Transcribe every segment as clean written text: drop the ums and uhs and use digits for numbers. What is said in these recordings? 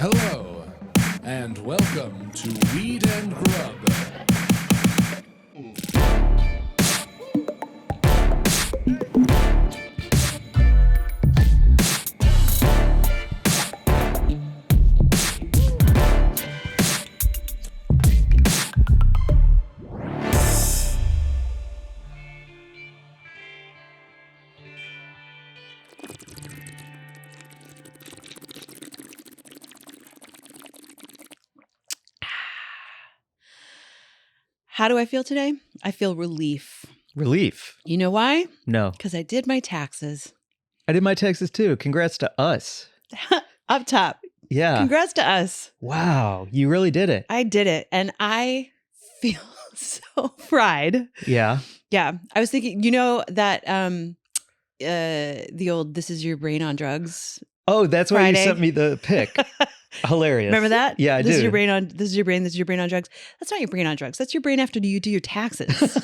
Hello, and welcome to Weed and Grub. How do I feel today? I feel relief. Relief? You know why? No. Because I did my taxes. I did my taxes too. Congrats to us. Up top. Yeah. Congrats to us. Wow. You really did it. I did it. And I feel so fried. Yeah. Yeah. I was thinking, you know, that the old "This is your brain on drugs." Oh, that's why Friday. you sent me the pic. Hilarious. Remember that? Yeah, I This do. is your brain on this is your brain on drugs. That's not your brain on drugs. That's your brain after you do your taxes.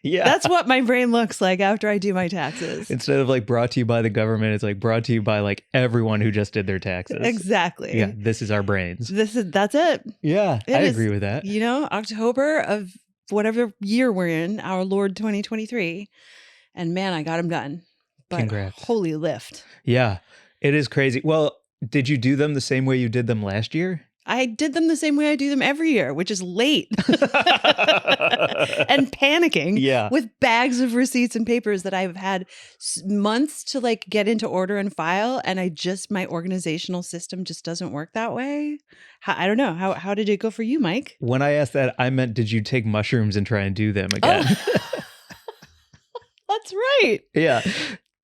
Yeah. That's what my brain looks like after I do my taxes. Instead of like brought to you by the government, it's like brought to you by like everyone who just did their taxes. Exactly. Yeah. This is our brains. That's it. Yeah. It I is, agree with that. You know, October of whatever year we're in, our Lord 2023. And man, I got them done. But Congrats. holy lift. Yeah. It is crazy. Well, did you do them the same way you did them last year? I did them the same way I do them every year, which is late and panicking Yeah. with bags of receipts and papers that I've had months to like get into order and file. And my organizational system just doesn't work that way. I don't know. How did it go for you, Mike? When I asked that, I meant, did you take mushrooms and try and do them again? Oh. That's right. Yeah.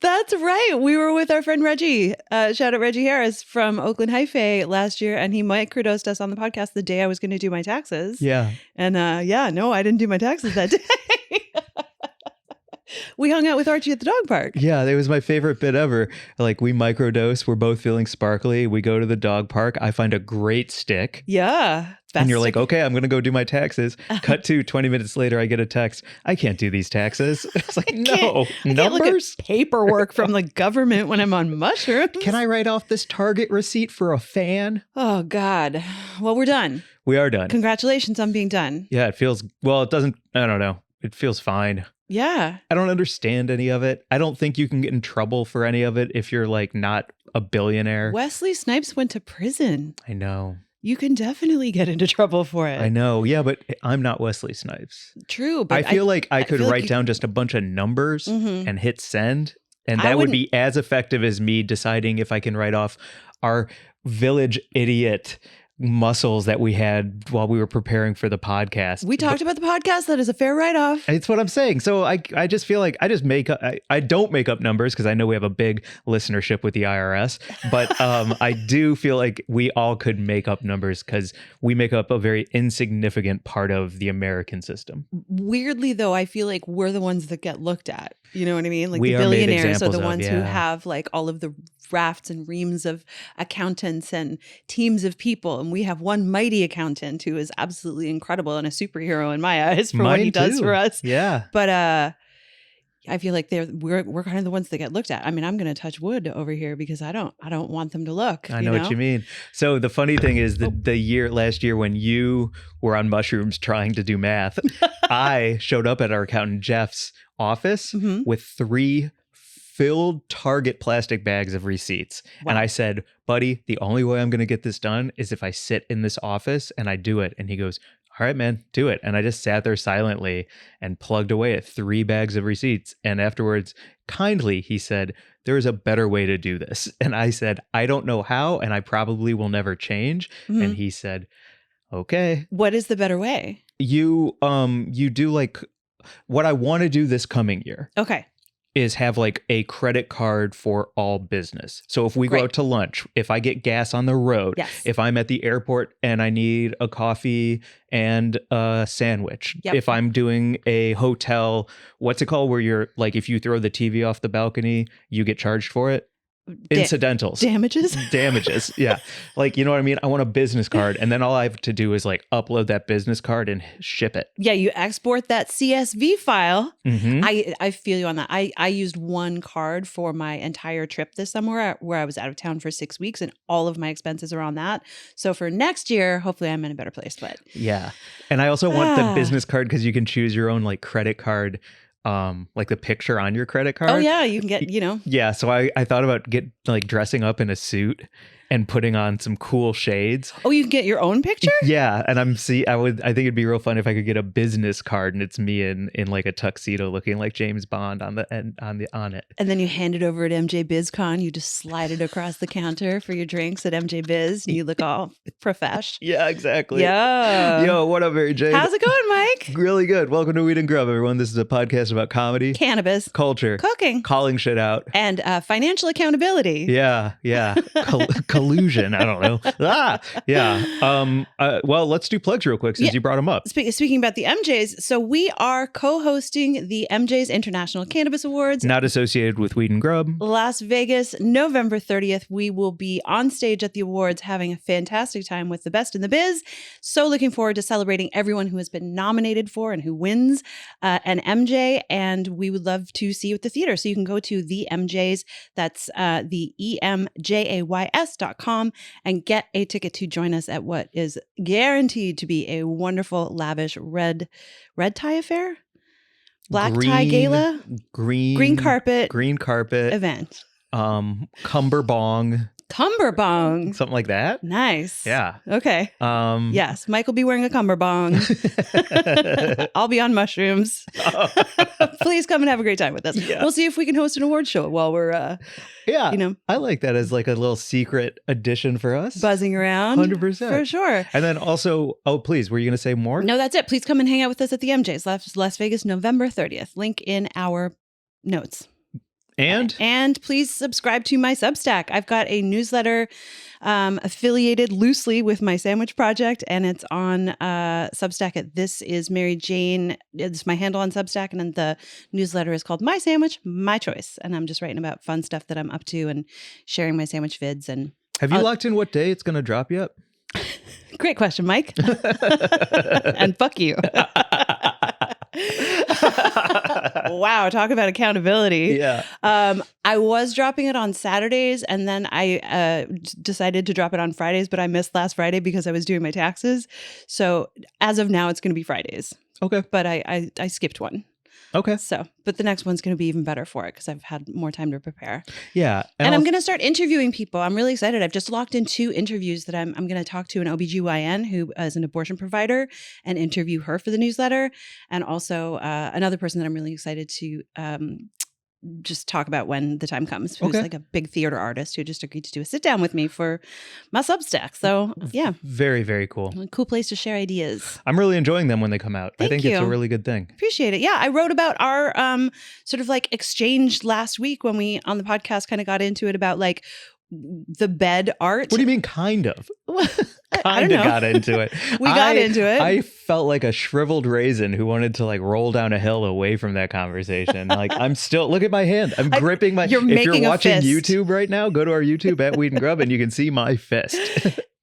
That's right. We were with our friend Reggie. Shout out Reggie Harris from Oakland Hyphae last year, and he microdosed us on the podcast the day I was going to do my taxes. Yeah. And no, I didn't do my taxes that day. We hung out with Archie at the dog park. Yeah, it was my favorite bit ever. Like, we microdose, we're both feeling sparkly. We go to the dog park. I find a great stick. Yeah. And you're like, okay, I'm going to go do my taxes. Cut to 20 minutes later, I get a text. I can't do these taxes. It's like, no, I can't look numbers? at paperwork from the government when I'm on mushrooms. Can I write off this Target receipt for a fan? Oh, God. Well, we're done. We are done. Congratulations on being done. Yeah, it feels, well, it doesn't, I don't know. It feels fine. Yeah. I don't understand any of it. I don't think you can get in trouble for any of it if you're like not a billionaire. Wesley Snipes went to prison. I know. You can definitely get into trouble for it. I know. Yeah, but I'm not Wesley Snipes. True, but I feel like I could feel like write down just a bunch of numbers Mhm. and hit send, and I that would wouldn't- be as effective as me deciding if I can write off our village idiot muscles that we had while we were preparing for the podcast. We talked about the podcast. That is a fair write-off. It's what I'm saying. So I just feel like I just make up, I don't make up numbers because I know we have a big listenership with the IRS, but I do feel like we all could make up numbers because we make up a very insignificant part of the American system. Weirdly, though, I feel like we're the ones that get looked at. You know what I mean? Like We the are made billionaires are examples the of, ones who yeah. have like all of the rafts and reams of accountants and teams of people. And we have one mighty accountant who is absolutely incredible and a superhero in my eyes for what he Mine does too. for us. Yeah. But I feel like we're kind of the ones that get looked at. I mean, I'm going to touch wood over here because I don't want them to look. I know what you mean. So the funny thing is the last year when you were on mushrooms trying to do math, I showed up at our accountant Jeff's office Mhm. with 3 filled Target plastic bags of receipts. Wow. And I said, buddy, the only way I'm going to get this done is if I sit in this office and I do it. And he goes, all right, man, do it. And I just sat there silently and plugged away at 3 bags of receipts. And afterwards, kindly, he said, there is a better way to do this. And I said, I don't know how, and I probably will never change. Mhm. And he said, okay. What is the better way? You do like what I want to do this coming year Okay. is have like a credit card for all business. So if we Great. go out to lunch, if I get gas on the road, Yes. if I'm at the airport and I need a coffee and a sandwich, Yep. if I'm doing a hotel, what's it called where you're like, if you throw the TV off the balcony, you get charged for it? incidentals. Damages? Damages. Yeah. Like, you know what I mean? I want a business card, and then all I have to do is like upload that business card and ship it. Yeah, you export that CSV file. Mm-hmm. I feel you on that. I used one card for my entire trip this summer where I was out of town for 6 weeks, and all of my expenses are on that. So for next year, hopefully I'm in a better place. But yeah. And I also want the business card because you can choose your own like credit card, like the picture on your credit card. Oh yeah, you can get, you know. Yeah. So I thought about dressing up in a suit and putting on some cool shades. Oh, you can get your own picture? Yeah. And I think it'd be real fun if I could get a business card and it's me in like a tuxedo looking like James Bond on it. And then you hand it over at MJ BizCon. You just slide it across the counter for your drinks at MJ Biz and you look all profesh. Yeah, exactly. Yeah. Yo, what up, Mary Jane? How's it going, Mike? Really good. Welcome to Weed and Grub, everyone. This is a podcast about comedy, Cannabis, culture, cooking, calling shit out, and financial accountability. Yeah. Collusion. I don't know. Yeah. Well, let's do plugs real quick since you brought them up. Speaking about the MJs, so we are co-hosting the MJs International Cannabis Awards. Not associated with Weed and Grub. Las Vegas, November 30th. We will be on stage at the awards having a fantastic time with the best in the biz. So looking forward to celebrating everyone who has been nominated for and who wins an MJ. And we would love to see you at the theater. So you can go to the MJs, that's the EMJAYS.com, and get a ticket to join us at what is guaranteed to be a wonderful, lavish red tie affair, black tie gala, green carpet event, cumberbong, something like that. Nice. Yeah. Okay. Yes, Mike will be wearing a cumberbong. I'll be on mushrooms. Please come and have a great time with us. Yeah. We'll see if we can host an award show while we're I like that as like a little secret addition for us. Buzzing around. 100%. For sure. And then also, please, were you going to say more? No, that's it. Please come and hang out with us at the MJs, Las Vegas, November 30th. Link in our notes. And please subscribe to my Substack. I've got a newsletter affiliated loosely with my sandwich project, and it's on Substack at This Is Mary Jane. It's my handle on Substack, and then the newsletter is called My Sandwich, My Choice. And I'm just writing about fun stuff that I'm up to and sharing my sandwich vids. And have you locked in what day it's going to drop yet? Great question, Mike. And fuck you. Wow, talk about accountability. Yeah. I was dropping it on Saturdays, and then I decided to drop it on Fridays, but I missed last Friday because I was doing my taxes. So as of now, it's going to be Fridays. Okay. But I skipped one. Okay. But the next one's going to be even better for it because I've had more time to prepare. Yeah. And I'm going to start interviewing people. I'm really excited. I've just locked in 2 interviews that I'm going to talk to an OBGYN who is an abortion provider and interview her for the newsletter. And also another person that I'm really excited to just talk about when the time comes, who's like a big theater artist who just agreed to do a sit down with me for my Substack. So yeah. Very, very cool. Cool place to share ideas. I'm really enjoying them when they come out. Thank I think you. It's a really good thing. Appreciate it. Yeah. I wrote about our sort of like exchange last week when we on the podcast kind of got into it about like the bed art. What do you mean kind of? Kind of got into it. We got into it. I felt like a shriveled raisin who wanted to like roll down a hill away from that conversation. Like I'm still, look at my hand. I'm gripping my, if you're watching YouTube right now, go to our YouTube at Weed and Grub and you can see my fist.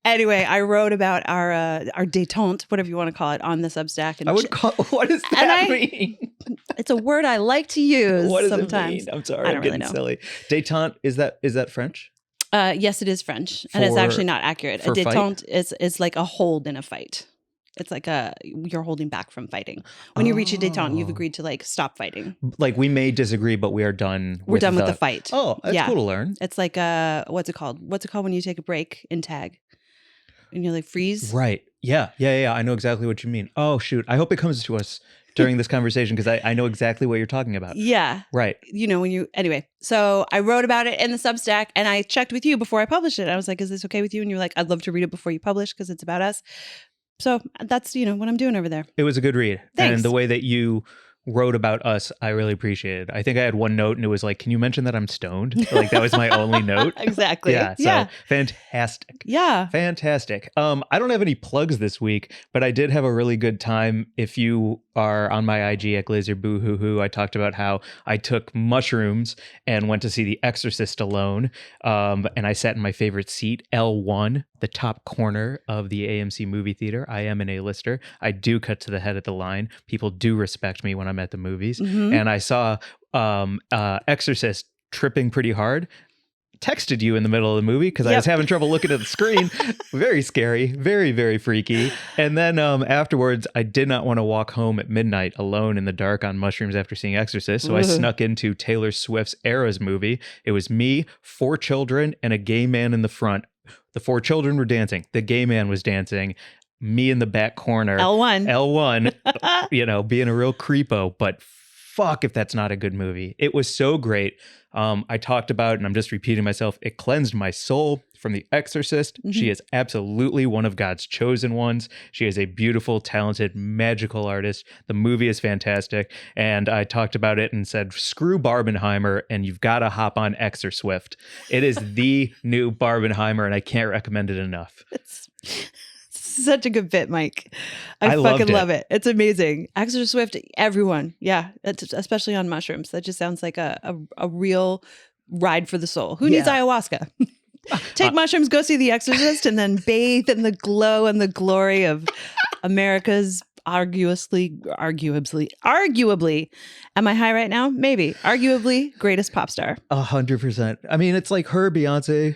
Anyway, I wrote about our détente, whatever you want to call it, on the Substack. And what does that mean? It's a word I like to use what does sometimes. it mean? I'm sorry, I'm getting silly. Détente, is that French? Yes, it is French, and it's actually not accurate. A détente is like a hold in a fight. It's like you're holding back from fighting. When you reach a détente, you've agreed to like stop fighting. Like we may disagree, but we are done. We're done with the fight. Oh, that's cool to learn. It's like what's it called? What's it called when you take a break in tag? And you're like freeze. Right. Yeah. I know exactly what you mean. Oh shoot! I hope it comes to us during this conversation because I know exactly what you're talking about. Yeah. Right. You know, anyway, so I wrote about it in the Substack and I checked with you before I published it. I was like, is this okay with you? And you were like, I'd love to read it before you publish because it's about us. So that's, what I'm doing over there. It was a good read. Thanks. And the way that you wrote about us, I really appreciated. I think I had one note and it was like, can you mention that I'm stoned? Like that was my only note. Exactly. Yeah. So fantastic. Yeah. Fantastic. I don't have any plugs this week, but I did have a really good time. If you are on my IG at Glazer Boohoo, I talked about how I took mushrooms and went to see The Exorcist alone. And I sat in my favorite seat, L1, the top corner of the AMC movie theater. I am an A-lister. I do cut to the head of the line. People do respect me when I'm at the movies. Mhm. And I saw Exorcist tripping pretty hard. Texted you in the middle of the movie because I was having trouble looking at the screen. Very scary, very, very freaky. And then afterwards, I did not want to walk home at midnight alone in the dark on mushrooms after seeing Exorcist. So I snuck into Taylor Swift's Eras movie. It was me, 4 children, and a gay man in the front. The 4 children were dancing. The gay man was dancing. Me in the back corner. L1, being a real creepo, but fuck if that's not a good movie. It was so great. I talked about, and I'm just repeating myself, it cleansed my soul from The Exorcist. Mm-hmm. She is absolutely one of God's chosen ones. She is a beautiful, talented, magical artist. The movie is fantastic. And I talked about it and said, screw Barbenheimer, and you've got to hop on ExorSwift. It is the new Barbenheimer, and I can't recommend it enough. It's such a good bit, Mike. I fucking love it. It's amazing. ExorSwift, everyone. Yeah. Especially on mushrooms. That just sounds like a real ride for the soul. Who needs ayahuasca? Take mushrooms, go see The Exorcist, and then bathe in the glow and the glory of America's arguably, am I high right now? Maybe. Arguably greatest pop star. 100%. I mean, it's like her, Beyonce,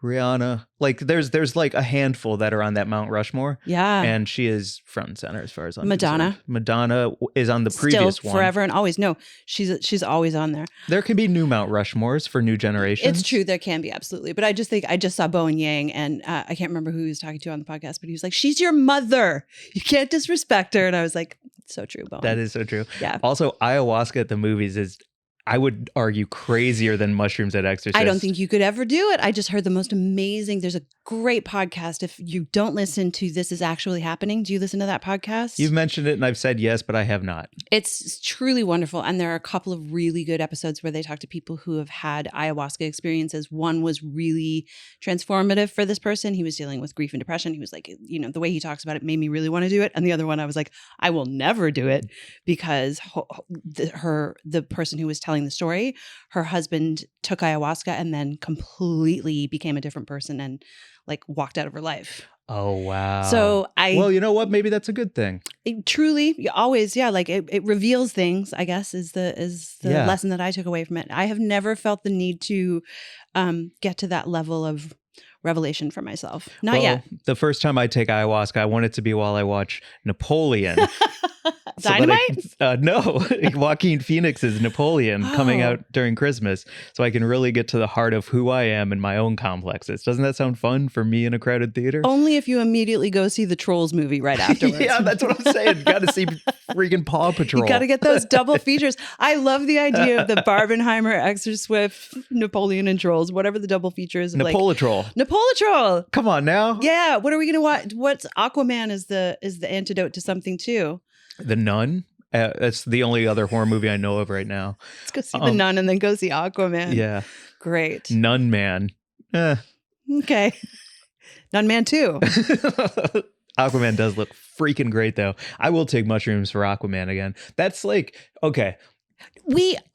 Rihanna, like there's like a handful that are on that Mount Rushmore. Yeah. And she is front and center as far as I'm Madonna. concerned. Madonna is on the previous Still one. Forever and always. No, she's always on there. There can be new Mount Rushmores for new generations. It's true. There can be, absolutely. But I just think I just saw Bowen Yang, and I can't remember who he was talking to on the podcast, but he was like, she's your mother. You can't disrespect her. And I was like, so true, Bowen. That is so true. Yeah. Also, ayahuasca at the movies is, I would argue, crazier than mushrooms at Exorcist. I don't think you could ever do it. I just heard the most amazing. There's a great podcast. If you don't listen to This Is Actually Happening, do you listen to that podcast? You've mentioned it and I've said yes, but I have not. It's truly wonderful. And there are a couple of really good episodes where they talk to people who have had ayahuasca experiences. One was really transformative for this person. He was dealing with grief and depression. He was like, the way he talks about it made me really want to do it. And the other one, I was like, I will never do it because the person who was telling the story, her husband took ayahuasca and then completely became a different person and like walked out of her life. Oh, wow. So well, you know what? Maybe that's a good thing. Truly, always, yeah. Like it reveals things, I guess, is the lesson that I took away from it. I have never felt the need to get to that level of revelation for myself. Not yet. The first time I take ayahuasca, I want it to be while I watch Napoleon. Dynamite? No, Joaquin Phoenix's Napoleon coming out during Christmas, so I can really get to the heart of who I am and my own complexes. Doesn't that sound fun for me in a crowded theater? Only if you immediately go see the Trolls movie right afterwards. Yeah, that's what I'm saying. Got to see freaking Paw Patrol. You got to get those double features. I love the idea of the Barbenheimer, ExorSwift, Napoleon, and Trolls. Whatever the double feature is. Napolitrol. Napolitrol. Come on now. Yeah. What are we gonna watch? What's Aquaman is the antidote to something too. The Nun. That's the only other horror movie I know of right now. Let's go see The Nun and then go see Aquaman. Yeah. Great. Nun Man. Okay. Nun Man 2. Aquaman does look freaking great though. I will take mushrooms for Aquaman again. That's like, okay.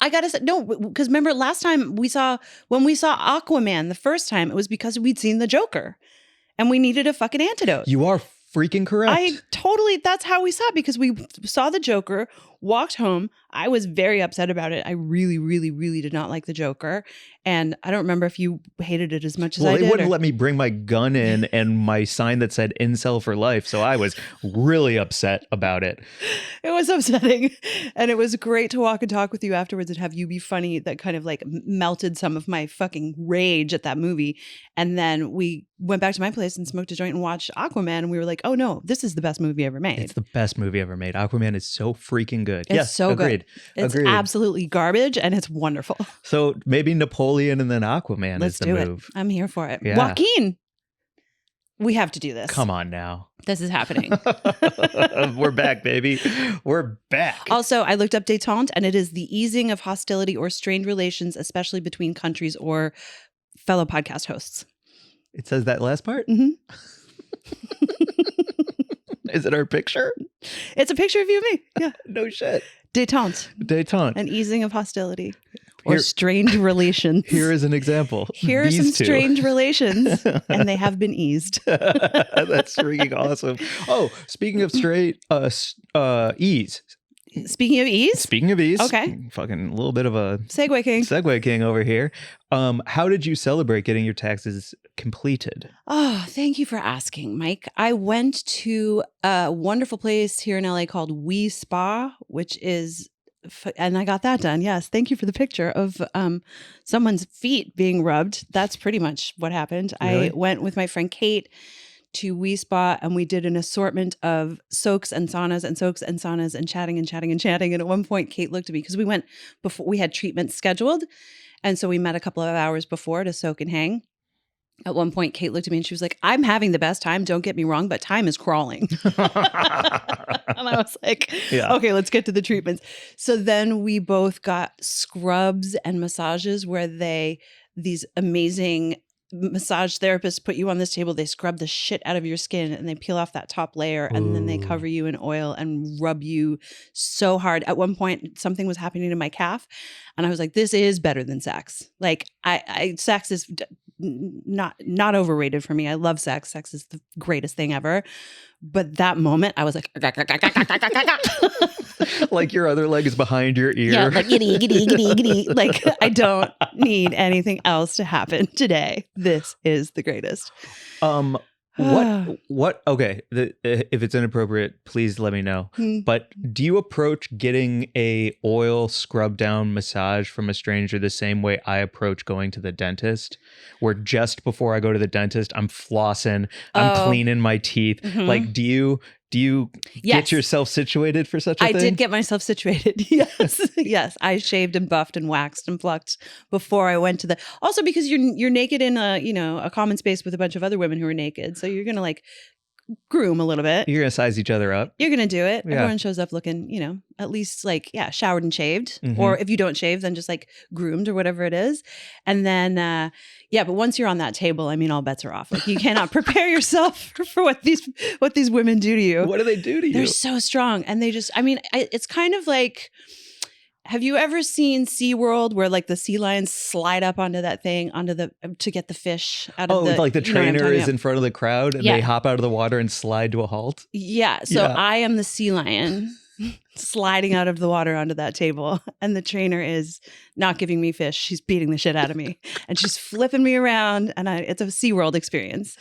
I gotta say, no, because remember last time when we saw Aquaman the first time, it was because we'd seen the Joker and we needed a fucking antidote. You are freaking correct. That's how we saw it, because we saw the Joker, walked home. I was very upset about it. I really, really, really did not like the Joker. And I don't remember if you hated it as much as I did. They wouldn't let me bring my gun in and my sign that said incel for life. So I was really upset about it. It was upsetting. And it was great to walk and talk with you afterwards and have you be funny. That kind of like melted some of my fucking rage at that movie. And then we went back to my place and smoked a joint and watched Aquaman. And we were like, oh no, this is the best movie ever made. It's the best movie ever made. Aquaman is so freaking good. It's so agreed. Good. It's absolutely garbage and it's wonderful. So maybe Napoleon and then Aquaman is the move. I'm here for it. Yeah. Joaquin. We have to do this. Come on now. This is happening. We're back, baby. We're back. Also, I looked up détente, and it is the easing of hostility or strained relations, especially between countries or fellow podcast hosts. It says that last part? Mm-hmm. Is it our picture? It's a picture of you and me. Yeah. No shit. Détente. Détente. An easing of hostility or Here- strained relations. Here is an example. Here are some These two. strange relations, and they have been eased. That's freaking awesome. Oh, speaking of ease. Speaking of ease, Speaking of ease. Okay. Fucking a little bit of a Segue King. Segway King over here. How did you celebrate getting your taxes completed? Oh, thank you for asking, Mike. I went to a wonderful place here in LA called We Spa, which is, and I got that done. Yes. Thank you for the picture of someone's feet being rubbed. That's pretty much what happened. Really? I went with my friend Kate to We Spa, and we did an assortment of soaks and saunas and soaks and saunas and chatting and chatting and chatting. And at one point, Kate looked at me because we went before we had treatments scheduled. And so we met a couple of hours before to soak and hang. At one point, Kate looked at me and she was like, I'm having the best time. Don't get me wrong, but time is crawling. And I was like, Yeah. okay, let's get to the treatments. So then we both got scrubs and massages where these amazing massage therapists put you on this table. They scrub the shit out of your skin and they peel off that top layer and then they Ooh. cover you in oil and rub you so hard. At one point, something was happening to my calf and I was like, this is better than sex. Like sex is not overrated for me. I love sex. Sex is the greatest thing ever. But that moment I was like, Like your other leg is behind your ear. yeah, like giddy, giddy, giddy, giddy. Like I don't need anything else to happen today. This is the greatest. What okay, if it's inappropriate, please let me know. But do you approach getting a oil scrub down massage from a stranger the same way I approach going to the dentist, where just before I go to the dentist I'm flossing, I'm cleaning my teeth? Like do you get yourself situated for such a thing? I did get myself situated. Yes. Yes. I shaved and buffed and waxed and plucked before I went to the, also because you're naked in a common space with a bunch of other women who are naked. So you're going to like groom a little bit. You're gonna size each other up. You're going to do it. Yeah. Everyone shows up looking, at least like, showered and shaved. Mhm. Or if you don't shave, then just like groomed or whatever it is. And then, but once you're on that table, I mean, all bets are off. Like you cannot prepare yourself for what these women do to you. What do they do to you? They're so strong. And they just, it's kind of like, have you ever seen SeaWorld where like the sea lions slide up onto that thing, to get the fish out of the... like the you know what I'm trainer talking is about? in front of the crowd and Yeah. they hop out of the water and slide to a halt? Yeah. So Yeah. I am the sea lion sliding out of the water onto that table. And the trainer is not giving me fish. She's beating the shit out of me. And she's flipping me around. And it's a SeaWorld experience.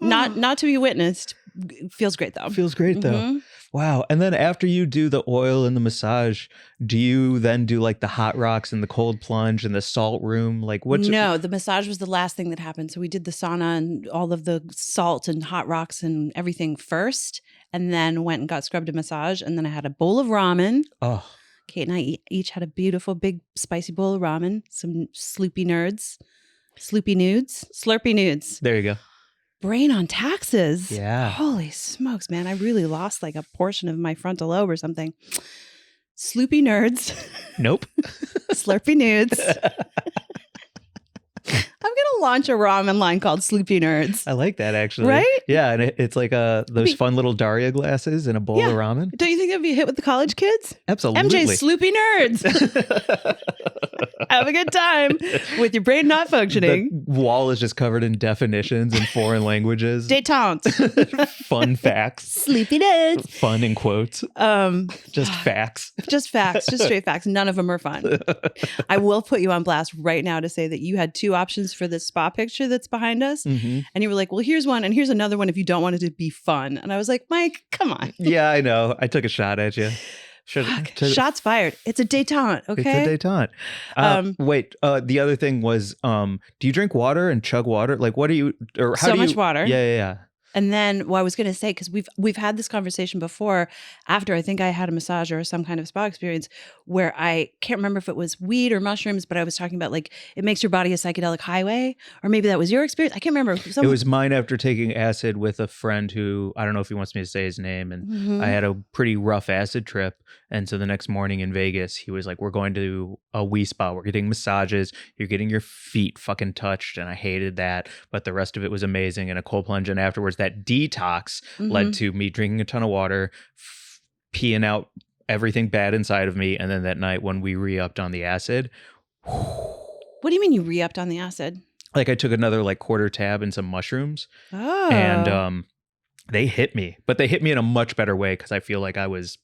Not to be witnessed. Feels great though. Feels great though. Mhm. Wow. And then after you do the oil and the massage, do you then do like the hot rocks and the cold plunge and the salt room? Like what's No, the massage was the last thing that happened. So we did the sauna and all of the salt and hot rocks and everything first, and then went and got scrubbed and massage. And then I had a bowl of ramen. Oh, Kate and I each had a beautiful big spicy bowl of ramen, some slurpy nudes. there you go. Brain on taxes. Yeah. Holy smokes, man. I really lost like a portion of my frontal lobe or something. Sloopy nerds, Nope. slurpy nudes. I'm going to launch a ramen line called Sloopy Nerds. I like that actually. Right? Yeah. And it's like those fun little Daria glasses and a bowl of ramen. Don't you think that'd be a hit with the college kids? Absolutely. MJ's Sloopy Nerds. Have a good time with your brain not functioning. The wall is just covered in definitions in foreign languages. Détente. Fun facts. Sleepy Nerds. Fun in quotes. Just facts. Just facts, just straight facts. None of them are fun. I will put you on blast right now to say that you had two options for this spa picture that's behind us. Mhm. And you were like, well, here's one and here's another one if you don't want it to be fun. And I was like, Mike, come on. Yeah, I know. I took a shot at you. Shots fired. It's a détente, okay? It's a détente. Wait, the other thing was, do you drink water and chug water? Like, what do you, or how So do you? much water. Yeah. And then, I was going to say, because we've had this conversation before, after I think I had a massage or some kind of spa experience, where I can't remember if it was weed or mushrooms, but I was talking about like it makes your body a psychedelic highway, or maybe that was your experience. I can't remember. It was mine after taking acid with a friend who, I don't know if he wants me to say his name, and I had a pretty rough acid trip. And so the next morning in Vegas, he was like, we're going to a wee spa. We're getting massages. You're getting your feet fucking touched. And I hated that. But the rest of it was amazing. And a cold plunge. And afterwards, that detox led to me drinking a ton of water, peeing out everything bad inside of me. And then that night when we re-upped on the acid. What do you mean you re-upped on the acid? Like I took another like quarter tab and some mushrooms. Oh. And they hit me. But they hit me in a much better way because I feel like I was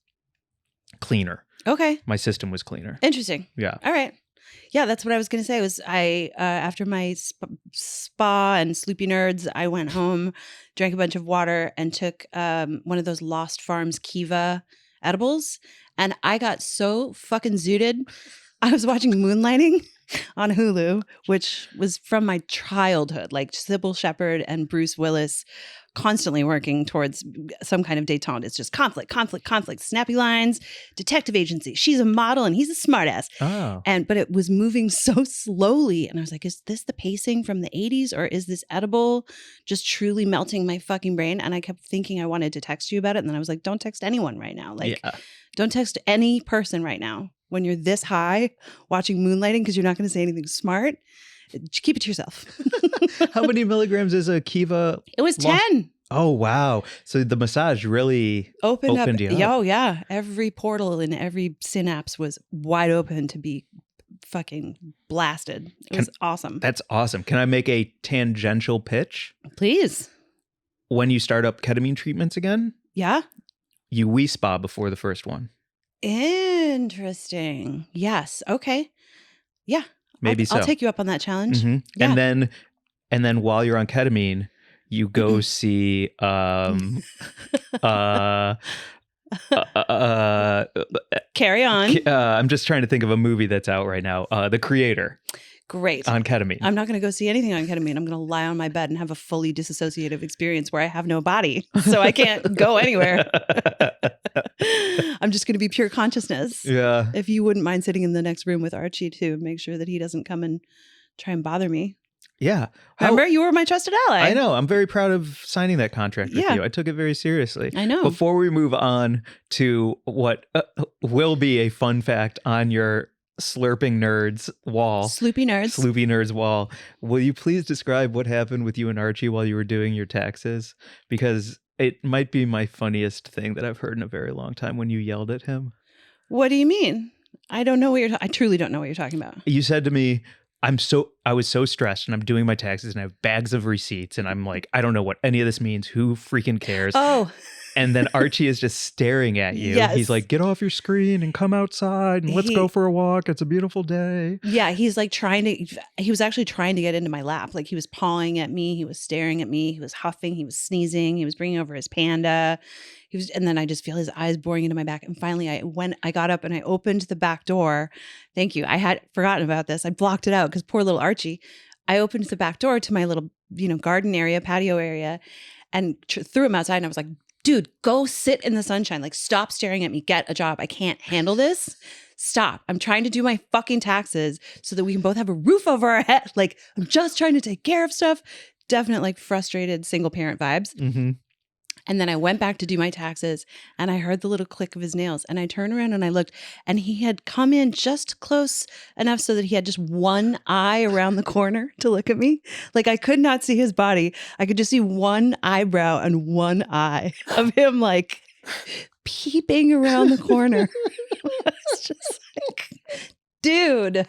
cleaner. Okay. My system was cleaner. Interesting. Yeah. All right. Yeah, that's what I was going to say. Was I after my spa and Sloopy Nerds, I went home, drank a bunch of water, and took one of those Lost Farms Kiva edibles, and I got so fucking zooted. I was watching Moonlighting on Hulu, which was from my childhood, like Sybil Shepherd and Bruce Willis constantly working towards some kind of detente. It's just conflict, snappy lines, detective agency. She's a model and he's a smartass. Oh. But it was moving so slowly. And I was like, is this the pacing from the 80s or is this edible just truly melting my fucking brain? And I kept thinking I wanted to text you about it. And then I was like, don't text anyone right now. Like, don't text any person right now when you're this high watching Moonlighting because you're not going to say anything smart. Keep it to yourself. How many milligrams is a Kiva? It was 10. Oh, wow. So the massage really opened you up. Oh, yeah. Every portal and every synapse was wide open to be fucking blasted. It was awesome. That's awesome. Can I make a tangential pitch? Please. When you start up ketamine treatments again, yeah, you wee spa before the first one. Interesting. Yes. Okay. Yeah. Maybe I'll take you up on that challenge. Mm-hmm. Yeah. And then while you're on ketamine, you go see Carry on. I'm just trying to think of a movie that's out right now. The Creator. Great. On ketamine. I'm not going to go see anything on ketamine. I'm going to lie on my bed and have a fully disassociative experience where I have no body. So I can't go anywhere. I'm just going to be pure consciousness. Yeah. If you wouldn't mind sitting in the next room with Archie to make sure that he doesn't come and try and bother me. Yeah. Remember, you were my trusted ally. I know. I'm very proud of signing that contract with Yeah. you. I took it very seriously. I know. Before we move on to what will be a fun fact on your Slurping Nerds wall. Sloopy Nerds wall. Will you please describe what happened with you and Archie while you were doing your taxes? Because it might be my funniest thing that I've heard in a very long time when you yelled at him. What do you mean? I don't know what I truly don't know what you're talking about. You said to me, I was so stressed and I'm doing my taxes and I have bags of receipts and I'm like, I don't know what any of this means. Who freaking cares? Oh. And then Archie is just staring at you. Yes. He's like, get off your screen and come outside and let's go for a walk. It's a beautiful day. Yeah, he's like he was actually trying to get into my lap. Like he was pawing at me. He was staring at me. He was huffing. He was sneezing. He was bringing over his panda. And then I just feel his eyes boring into my back. And finally I got up and I opened the back door. Thank you. I had forgotten about this. I blocked it out because poor little Archie. I opened the back door to my little, garden area, patio area, and threw him outside. And I was like, dude, go sit in the sunshine. Like, stop staring at me. Get a job. I can't handle this. Stop. I'm trying to do my fucking taxes so that we can both have a roof over our head. Like, I'm just trying to take care of stuff. Definite, like, frustrated single parent vibes. Mm-hmm. And then I went back to do my taxes and I heard the little click of his nails and I turned around and I looked and he had come in just close enough so that he had just one eye around the corner to look at me. Like I could not see his body. I could just see one eyebrow and one eye of him like peeping around the corner. I was just like, dude,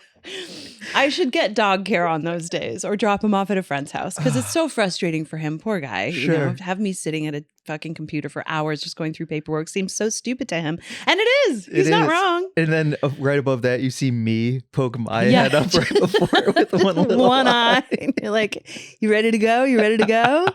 I should get dog care on those days or drop him off at a friend's house because it's so frustrating for him. Poor guy. Sure. Have me sitting at a fucking computer for hours just going through paperwork seems so stupid to him. And it is. He's not wrong. And then right above that, you see me poke my head up right before with one little eye. You're like, you ready to go? You ready to go?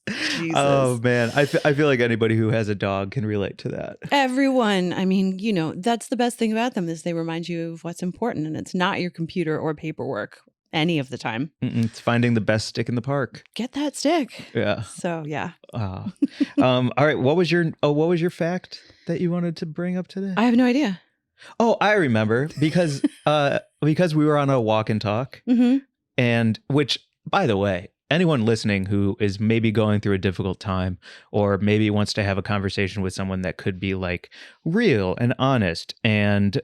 Jesus. Oh man, I feel like anybody who has a dog can relate to that. Everyone, I mean, that's the best thing about them is they remind you of what's important, and it's not your computer or paperwork. any of the time. It's finding the best stick in the park. Get that stick. Yeah. So yeah. All right. What was your fact that you wanted to bring up today? I have no idea. Oh, I remember because we were on a walk and talk, and which, by the way, anyone listening who is maybe going through a difficult time or maybe wants to have a conversation with someone that could be like real and honest and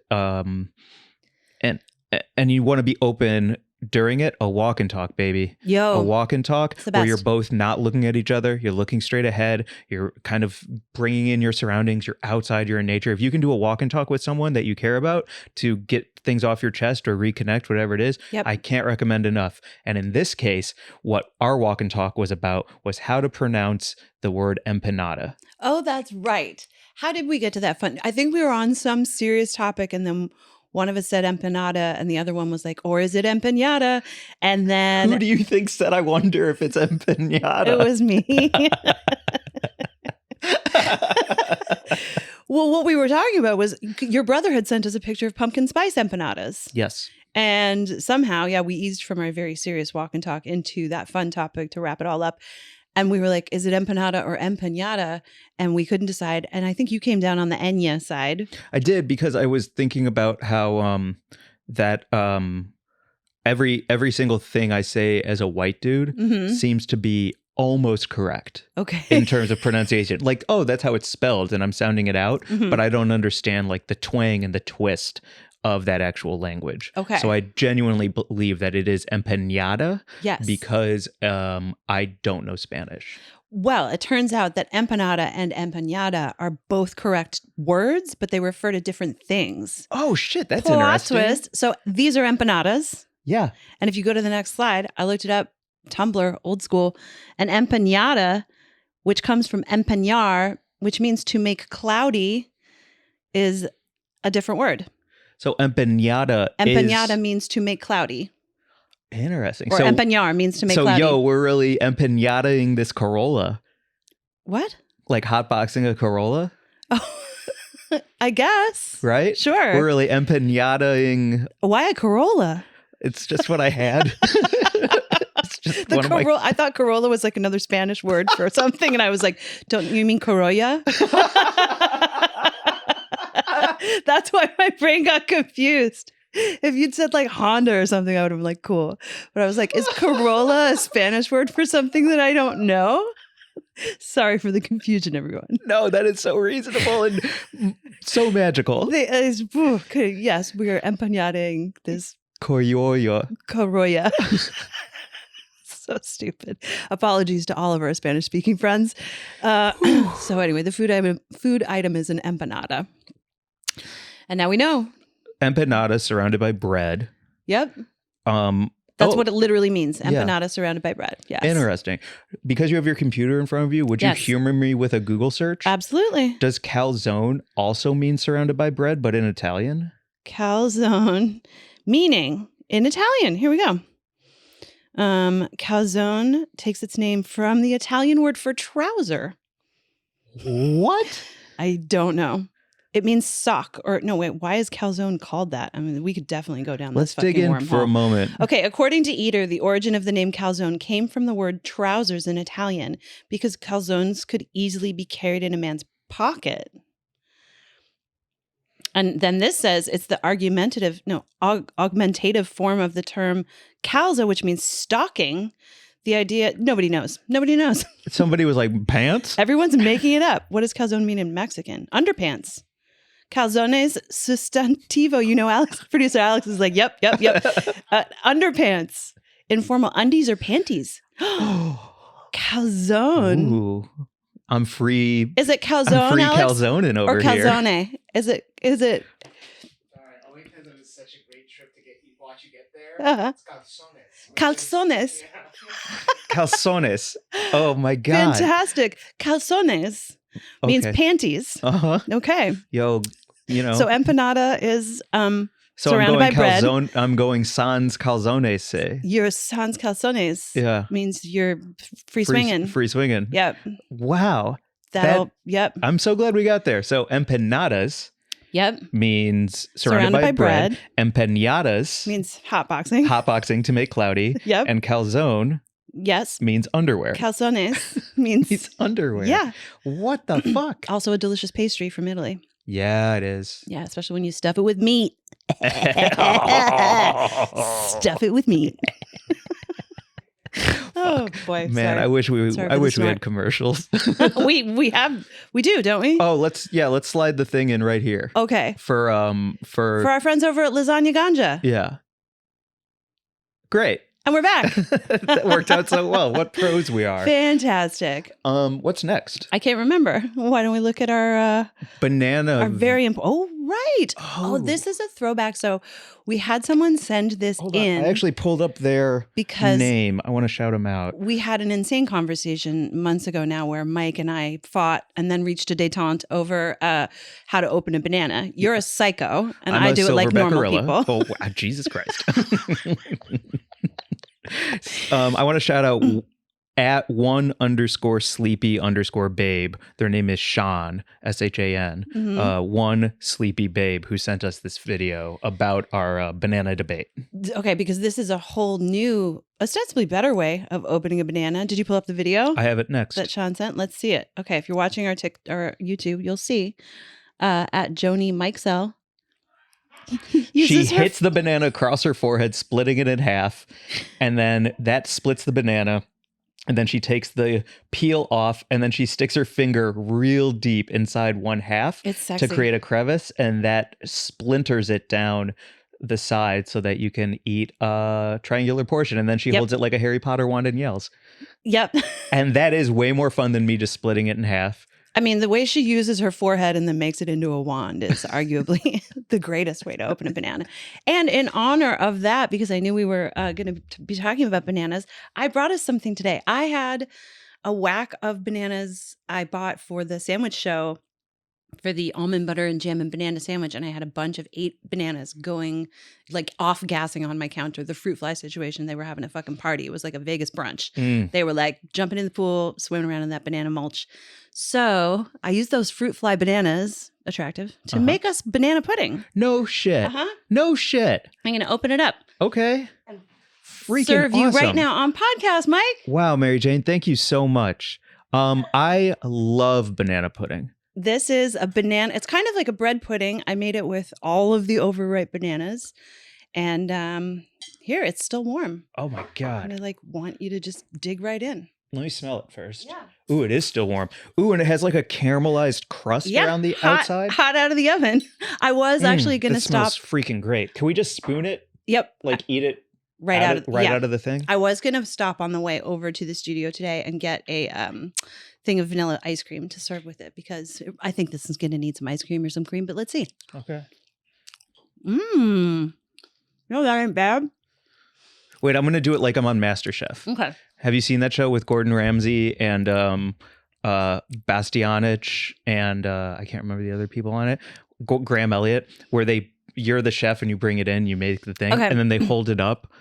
you want to be open during it, a walk and talk, baby. Yo. A walk and talk It's the where you're best. both not looking at each other. You're looking straight ahead. You're kind of bringing in your surroundings. You're outside. You're in nature. If you can do a walk and talk with someone that you care about to get things off your chest or reconnect, whatever it is, Yep. I can't recommend enough. And in this case, what our walk and talk was about was how to pronounce the word empanada. Oh, that's right. How did we get to that fun? I think we were on some serious topic and then one of us said empanada and the other one was like, or is it empanada? And then Who do you think said, I wonder if it's empanada? it was me. Well, what we were talking about was your brother had sent us a picture of pumpkin spice empanadas. Yes. And somehow, yeah, we eased from our very serious walk and talk into that fun topic to wrap it all up. And we were like, is it empanada or empanada? And we couldn't decide. And I think you came down on the Enya side. I did because I was thinking about how every single thing I say as a white dude seems to be almost correct. Okay. In terms of pronunciation. Like, oh, that's how it's spelled and I'm sounding it out, but I don't understand like the twang and the twist of that actual language. Okay. So I genuinely believe that it is empanada. Yes. Because I don't know Spanish. Well, it turns out that empanada and empanada are both correct words, but they refer to different things. Oh shit, that's Plot interesting. twist. So these are empanadas. Yeah. And if you go to the next slide, I looked it up, Tumblr, old school, an empanada, which comes from empañar, which means to make cloudy, is a different word. So empanada means to make cloudy. Interesting. Or empanñar means to make cloudy. So we're really empanadaing this Corolla. What? Like hotboxing a Corolla? Oh, I guess. Right? Sure. We're really empanadaing. Why a Corolla? It's just what I had. It's just The one of my... I thought Corolla was like another Spanish word for something. And I was like, don't you mean Corolla? That's why my brain got confused. If you'd said like Honda or something, I would have been like, cool. But I was like, is Corolla a Spanish word for something that I don't know? Sorry for the confusion, everyone. No, that is so reasonable and so magical. Yes, we are empanading this Corolla. Corolla. So stupid. Apologies to all of our Spanish-speaking friends. So anyway, the food item is an empanada. And now we know. Empanada surrounded by bread. Yep. That's what it literally means. Empanada surrounded by bread. Yes. Interesting. Because you have your computer in front of you, would you humor me with a Google search? Absolutely. Does calzone also mean surrounded by bread, but in Italian? Calzone, meaning in Italian. Here we go. Calzone takes its name from the Italian word for trouser. What? I don't know. It means sock or no, wait, why is calzone called that? I mean, we could definitely go down Let's this fucking dig in wormhole. for a moment. Okay, according to Eater, the origin of the name calzone came from the word trousers in Italian because calzones could easily be carried in a man's pocket. And then this says it's the augmentative form of the term calza, which means stocking. The idea, nobody knows. Nobody knows. Somebody was like, pants? Everyone's making it up. What does calzone mean in Mexican? Underpants. Calzones sustantivo. You know, producer Alex is like, yep. Underpants. Informal undies or panties. Calzone. Ooh. I'm free. Is it calzone, I'm free Alex? calzoning over or calzone? here. Is it? All right, only because it was such a great trip to watch you get there. Uh-huh. It's calzones. Calzones. Calzones. Oh my God. Fantastic. Calzones means panties. Uh-huh. Okay. Yo, you know. So empanada is So surrounded I'm going by bread. I'm going sans calzones. Your sans calzones means you're free swinging. Free swinging. Yep. Wow. Yep. I'm so glad we got there. So empanadas Yep. means surrounded by bread. Empanadas Means hotboxing. hotboxing to make cloudy. Yep. And calzone Yes. means underwear. Calzones means Means underwear. Yeah. What the fuck? Also a delicious pastry from Italy. Yeah, it is. Yeah, especially when you stuff it with meat. Stuff it with meat. Oh boy, Man, sorry. I wish we Sorry I for the wish we snort. had commercials. we do, don't we? Oh, let's slide the thing in right here. Okay. For our friends over at Lasagna Ganja. yeah. Great. And we're back. That worked out so well. What pros we are. Fantastic. What's next? I can't remember. Why don't we look at our Banana. very important. Oh, right. Oh, this is a throwback. So we had someone send this Hold on. in. I actually pulled up their because name. I want to shout them out. we had an insane conversation months ago now where Mike and I fought and then reached a detente over how to open a banana. You're a psycho, and I'm I a do it like silverback normal gorilla. people. Oh, wow, Jesus Christ. I want to shout out at @1_sleepy_babe. Their name is Sean, SHAN. One sleepy babe who sent us this video about our banana debate. Okay, because this is a whole new, ostensibly better way of opening a banana. Did you pull up the video I have it next. that Sean sent? Let's see it. Okay, if you're watching our YouTube, you'll see at Joni Mikesell. She hits the banana across her forehead, splitting it in half, and then that splits the banana. And then she takes the peel off, and then she sticks her finger real deep inside one half It's sexy. to create a crevice, and that splinters it down the side so that you can eat a triangular portion. And then she holds it like a Harry Potter wand and yells. Yep. And that is way more fun than me just splitting it in half. I mean, the way she uses her forehead and then makes it into a wand is arguably the greatest way to open a banana. And in honor of that, because I knew we were going to be talking about bananas, I brought us something today. I had a whack of bananas I bought for the sandwich show for the almond butter and jam and banana sandwich. And I had a bunch of 8 bananas going like off gassing on my counter. The fruit fly situation, they were having a fucking party. It was like a Vegas brunch. They were like jumping in the pool, swimming around in that banana mulch. So I used those fruit fly bananas, attractive, to make us banana pudding. No shit. No shit. I'm going to open it up. Okay. Freaking Serve you right awesome. now on podcast, Mike. Wow, Mary Jane, thank you so much. I love banana pudding. This is a banana. It's kind of like a bread pudding. I made it with all of the overripe bananas. And here, it's still warm. Oh my God. And I want you to just dig right in. Let me smell it first. Yeah. Ooh, it is still warm. Ooh, and it has like a caramelized crust around the outside. Hot out of the oven. I was actually going to stop. Smells freaking great. Can we just spoon it? Yep. Like eat it out of the thing? I was going to stop on the way over to the studio today and get a thing of vanilla ice cream to serve with it because I think this is going to need some ice cream or some cream, but let's see. Okay. No, that ain't bad. Wait, I'm going to do it like I'm on MasterChef. Okay. Have you seen that show with Gordon Ramsay and Bastianich and I can't remember the other people on it? Graham Elliott, where you're the chef and you bring it in, you make the thing, and then they hold it up.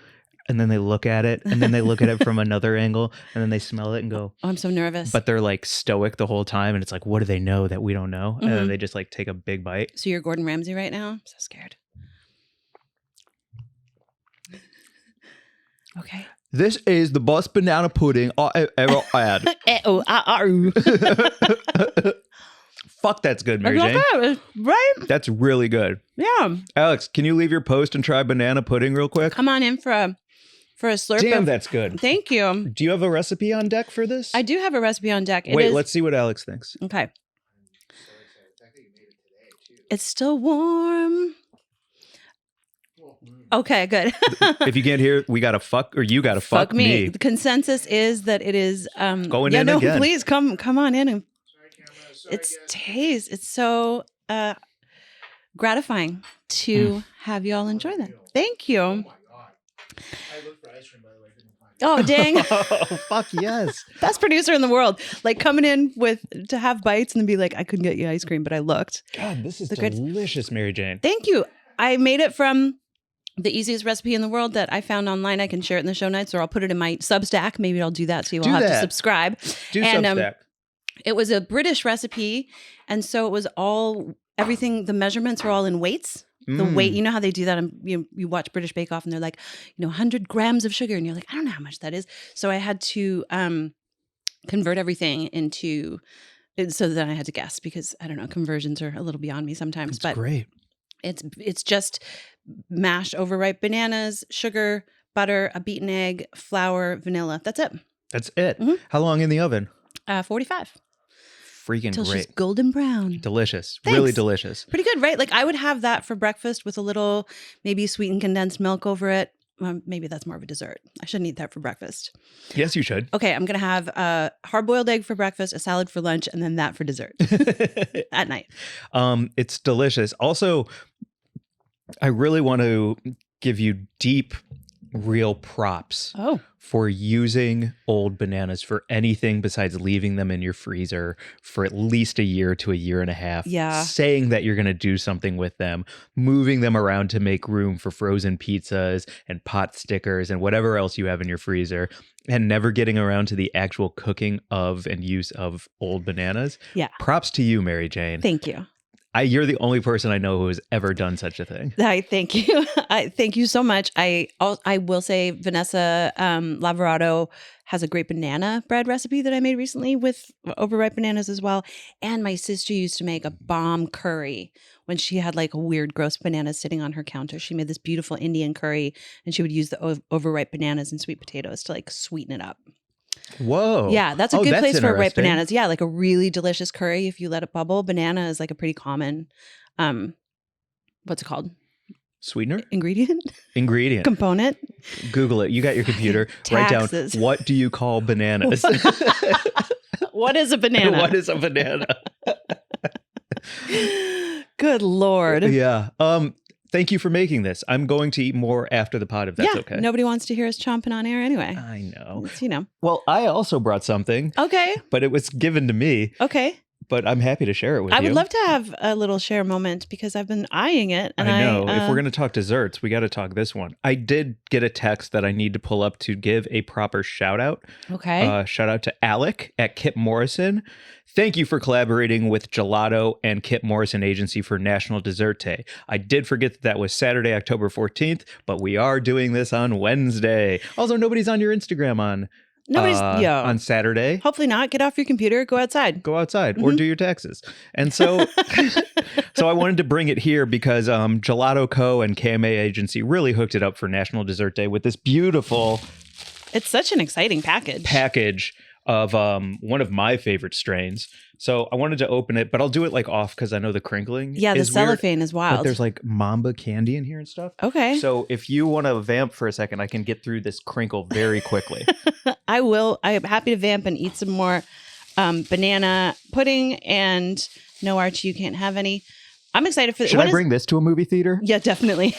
And then they look at it, and then they look at it from another angle, and then they smell it and go, Oh, I'm so nervous. but they're like stoic the whole time. And it's like, what do they know that we don't know? And then they just like take a big bite. So you're Gordon Ramsay right now? I'm so scared. Okay. This is the best banana pudding I ever had. Fuck, that's good, Mary Jane. Right? That's really good. Yeah. Alex, can you leave your post and try banana pudding real quick? Come on in for a slurp. Damn, that's good. Thank you. Do you have a recipe on deck for this? I do have a recipe on deck. Wait, let's see what Alex thinks. Okay. It's still warm. Okay, good. If you can't hear, we gotta fuck, or you gotta fuck me. The consensus is that it is Going in again. Please come on in and it's so gratifying to have you all enjoy that. Thank you. Oh my God. I looked for ice cream, by the way. Couldn't find it. Oh, dang. Oh, fuck yes. Best producer in the world. Like coming in to have bites and then be like, I couldn't get you ice cream, but I looked. God, this is The greatest- delicious, Mary Jane. Thank you. I made it from the easiest recipe in the world that I found online. I can share it in the show notes, or I'll put it in my Substack. Maybe I'll do that, so you'll have to subscribe. Do And, Substack. It was a British recipe, and so it was all everything, the measurements are all in weights. The weight, you know how they do that? You watch British Bake Off and they're like, 100 grams of sugar. And you're like, I don't know how much that is. So I had to convert everything into, so then I had to guess because I don't know, conversions are a little beyond me sometimes. That's but great. It's just mashed overripe bananas, sugar, butter, a beaten egg, flour, vanilla. That's it. That's it. Mhm. How long in the oven? 45. Freaking Till great. she's golden brown. Delicious. Thanks. Really delicious. Pretty good, right? Like I would have that for breakfast with a little maybe sweetened condensed milk over it. Maybe that's more of a dessert. I shouldn't eat that for breakfast. Yes, you should. Okay, I'm going to have a hard-boiled egg for breakfast, a salad for lunch, and then that for dessert at night. It's delicious. Also, I really want to give you deep, real props Oh, for using old bananas for anything besides leaving them in your freezer for at least a year to a year and a half. Yeah. Saying that you're going to do something with them, moving them around to make room for frozen pizzas and pot stickers and whatever else you have in your freezer, and never getting around to the actual cooking of and use of old bananas. Yeah. Props to you, Mary Jane. thank you. You're the only person I know who has ever done such a thing. I thank you. Thank you so much. I will say Vanessa Lavorado has a great banana bread recipe that I made recently with overripe bananas as well. And my sister used to make a bomb curry when she had like a weird, gross banana sitting on her counter. She made this beautiful Indian curry and she would use the overripe bananas and sweet potatoes to like sweeten it up. Whoa. Yeah, that's a good place for ripe interesting. bananas. Yeah, like a really delicious curry if you let it bubble. Banana is like a pretty common, what's it called? Sweetener? Ingredient? Ingredient. Component? Google it. You got your computer. Write down, Taxes. what do you call bananas? What is a banana? What is a banana? Good Lord. Yeah. Thank you for making this. I'm going to eat more after the pod if that's Yeah, okay. nobody wants to hear us chomping on air anyway. I know. It's. Well, I also brought something, Okay. but it was given to me, Okay. but I'm happy to share it with you. I would love to have a little share moment because I've been eyeing it. And I know. If we're going to talk desserts, we got to talk this one. I did get a text that I need to pull up to give a proper shout out. Okay. Shout out to Alec at Kip Morrison. Thank you for collaborating with Gelato and Kip Morrison Agency for National Dessert Day. I did forget that was Saturday, October 14th, but we are doing this on Wednesday. Also, nobody's on your Instagram on Saturday. Hopefully not. Get off your computer. Go outside. Go outside or do your taxes. And so so I wanted to bring it here because Gelato Co. and KMA Agency really hooked it up for National Dessert Day with this beautiful It's such an exciting package of one of my favorite strains. So I wanted to open it, but I'll do it like off because I know the crinkling. Yeah, the is weird, cellophane is but wild. there's like Mamba candy in here and stuff. Okay. So if you want to vamp for a second, I can get through this crinkle very quickly. I will. I am happy to vamp and eat some more banana pudding. And no, Archie, you can't have any. I'm excited for this. Should I bring this to a movie theater? Yeah, definitely.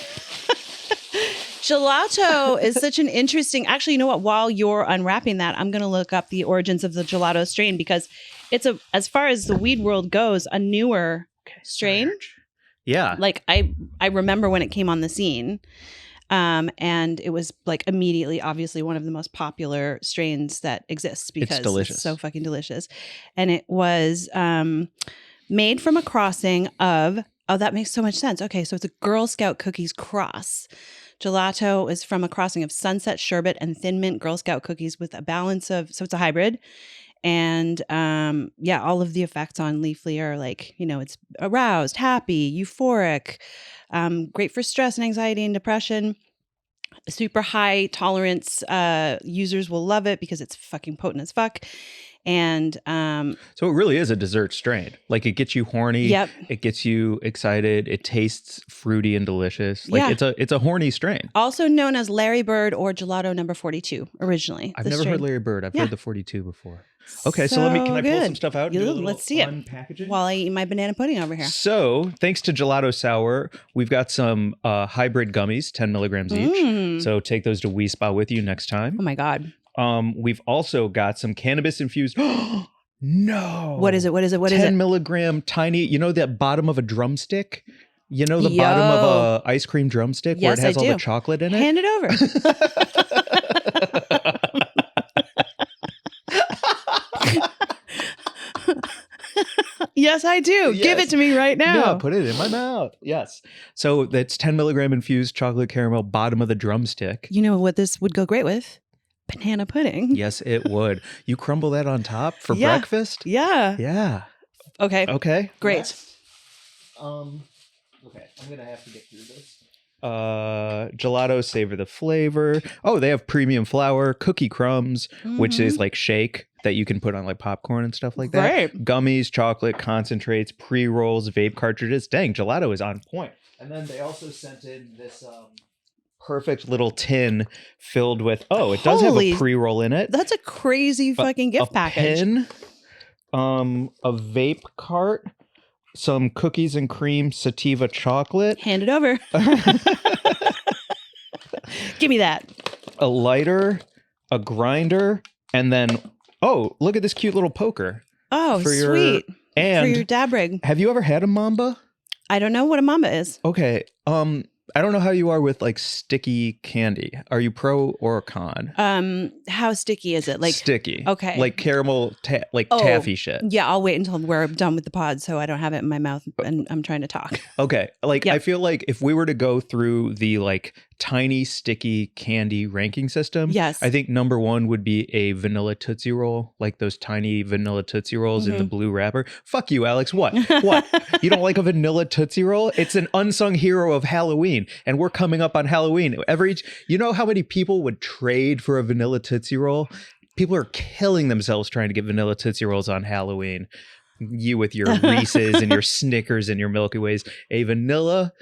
Gelato is such an interesting. Actually, you know what? While you're unwrapping that, I'm going to look up the origins of the gelato strain because it's as far as the weed world goes, a newer strain. Yeah. Like I remember when it came on the scene, and it was like immediately, obviously, one of the most popular strains that exists because It's delicious. It's so fucking delicious, and it was made from a crossing of. Oh, that makes so much sense. Okay, so it's a Girl Scout cookies cross. Gelato is from a crossing of Sunset Sherbet and Thin Mint Girl Scout cookies with a balance of, so it's a hybrid. And yeah, all of the effects on Leafly are like, it's aroused, happy, euphoric, great for stress and anxiety and depression. Super high tolerance users will love it because it's fucking potent as fuck. And so it really is a dessert strain. Like it gets you horny. Yep. It gets you excited. It tastes fruity and delicious. Like Yeah. it's a horny strain. Also known as Larry Bird or Gelato number 42 originally. I've this never strain. heard Larry Bird. I've Yeah. heard the 42 before. Okay, so can I pull good. some stuff out and do a little Let's see it unpackaging? while I eat my banana pudding over here. So, thanks to Gelato Sour, we've got some hybrid gummies, 10 milligrams each. So take those to Wee Spa with you next time. Oh my God. We've also got some cannabis infused. No. What is it? What is it? What is 10 it? milligram tiny, that bottom of a drumstick? You know the bottom of a ice cream drumstick where Yes, it has I all do. the chocolate in it? Hand it over. Yes, I do. Give Yes. it to me right now. Yeah, put it in my mouth. Yes. So that's 10 milligram infused chocolate caramel, bottom of the drumstick. You know what this would go great with? Banana pudding. Yes, it would. You crumble that on top for Yeah. breakfast? Yeah. Yeah. Okay. Okay. Great. Next. Okay, I'm gonna have to get through this. Gelato, savor the flavor. Oh, they have premium flour, cookie crumbs, which is like shake that you can put on like popcorn and stuff like that. Right. Gummies, chocolate, concentrates, pre-rolls, vape cartridges. Dang, gelato is on point. And then they also sent in this perfect little tin filled with, it does have Holy- a pre-roll in it. That's a crazy fucking gift package. Pen, a vape cart, some cookies and cream sativa chocolate, Hand it over. Give me that. a lighter, a grinder, and then look at this cute little poker. Oh, For your- sweet. For And your dab rig. have you ever had a mamba? I don't know what a mamba is. Okay. I don't know how you are with like sticky candy. Are you pro or con? How sticky is it? Like, sticky. okay. Like caramel, Oh. taffy shit. yeah, I'll wait until we're done with the pod so I don't have it in my mouth and I'm trying to talk. Okay. Like Yep. I feel like if we were to go through the like tiny sticky candy ranking system, Yes. I think number 1 would be a vanilla Tootsie Roll, like those tiny vanilla Tootsie Rolls in the blue wrapper. Fuck you, Alex. What? What? You don't like a vanilla Tootsie Roll? It's an unsung hero of Halloween, and we're coming up on Halloween. You know how many people would trade for a vanilla Tootsie Roll? People are killing themselves trying to get vanilla Tootsie Rolls on Halloween. You with your Reese's and your Snickers and your Milky Ways. A vanilla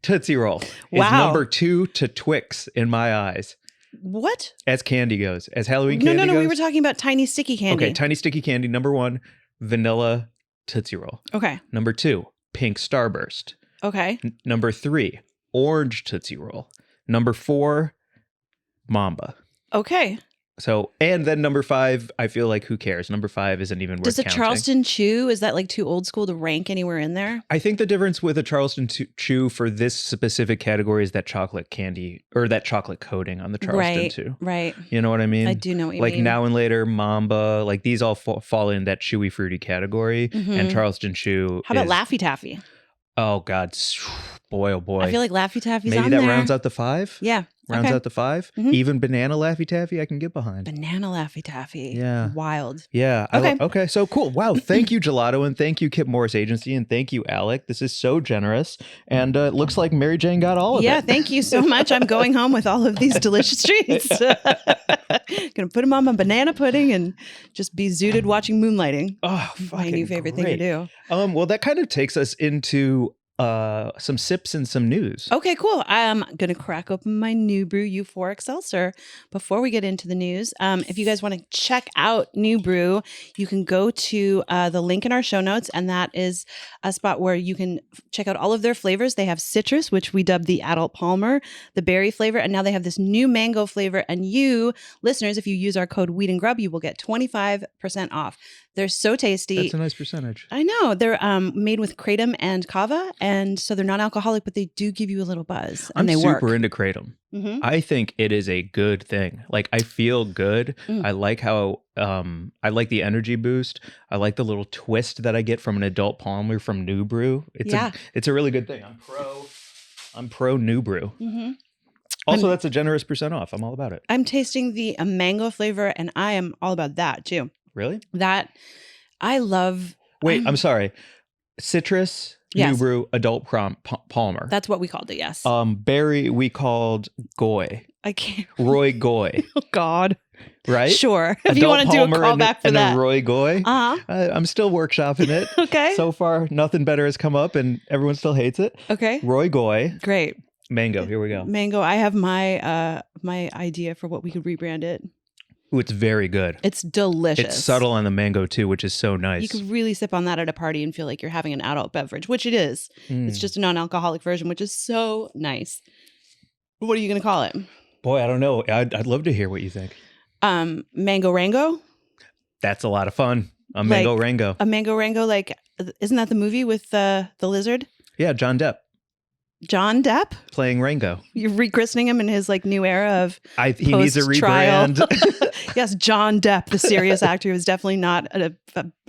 Tootsie Roll is Wow. number 2 to Twix in my eyes. What? As candy goes. As Halloween No, candy no, goes. we were talking about tiny sticky candy. Okay, tiny sticky candy. Number 1, vanilla Tootsie Roll. Okay. Number 2, pink Starburst. Okay. Number 3, orange Tootsie Roll. Number 4, Mamba. Okay. So, and then number 5, I feel like who cares? Number 5 isn't even worth Does a counting. Charleston Chew, is that like too old school to rank anywhere in there? I think the difference with a Charleston Chew for this specific category is that chocolate candy or that chocolate coating on the Charleston Right. Chew. Right. You know what I mean? I do know what you Like mean. Now and Later, Mamba, like these all fall in that chewy fruity category. And Mhm. Charleston Chew. How about is- Laffy Taffy? Oh God, boy, oh boy. I feel like Laffy Taffy's maybe on that there. rounds out the 5. Yeah. Rounds okay. out the 5. Mhm. Even banana Laffy Taffy, I can get behind. Banana Laffy Taffy. Yeah. Wild. Yeah. Okay. Okay. So cool. Wow. Thank you, Gelato, and thank you, Kip Morris Agency, and thank you, Alec. This is so generous, and it looks like Mary Jane got all of Yeah, it. thank you so much. I'm going home with all of these delicious treats. Gonna put them on my banana pudding and just be zooted watching Moonlighting. Oh, My new favorite thing to do. Well, that kind of takes us into some sips and some news. Okay, cool. I'm gonna crack open my New Brew Euphoric Seltzer before we get into the news. If you guys want to check out New Brew, you can go to the link in our show notes, and that is a spot where you can check out all of their flavors. They have citrus, which we dub the adult Palmer, the berry flavor, and now they have this new mango flavor. And you, listeners, if you use our code Weed and Grub, you will get 25% off. They're so tasty. That's a nice percentage. I know. They're made with kratom and kava, and so they're non-alcoholic, but they do give you a little buzz, and I'm they super work. into kratom. Mhm. I think it is a good thing. Like I feel good. Mm. I like how I like the energy boost. I like the little twist that I get from an adult Palmer from New Brew. Yeah. It's a really good thing. I'm pro New Brew. Mhm. Also, that's a generous percent off. I'm all about it. I'm tasting the mango flavor, and I am all about that too. Really? That I love. Wait, I'm sorry. Citrus, Yes. New Brew, adult Palmer. That's what we called it. Yes. Berry we called Goy. I can't. Roy Goy, Oh God. right? Sure. If you want to do a callback for and that. a Roy Goy. Uh huh. I'm still workshopping it. Okay. So far, nothing better has come up, and everyone still hates it. Okay. Roy Goy, Great. mango. Here we go. Mango. I have my my idea for what we could rebrand it. Ooh, it's very good. It's delicious. It's subtle on the mango too, which is so nice. You could really sip on that at a party and feel like you're having an adult beverage, which it is. It's Mm. just a non-alcoholic version, which is so nice. What are you going to call it? Boy, I don't know. I'd love to hear what you think. Mango Rango? That's a lot of fun. A mango Like- rango. A Mango Rango, like, isn't that the movie with the lizard? Yeah, John Depp John Depp? playing Rango. You're rechristening him in his like new era of He needs a post-trial. rebrand. Yes, John Depp, the serious actor, who was definitely not a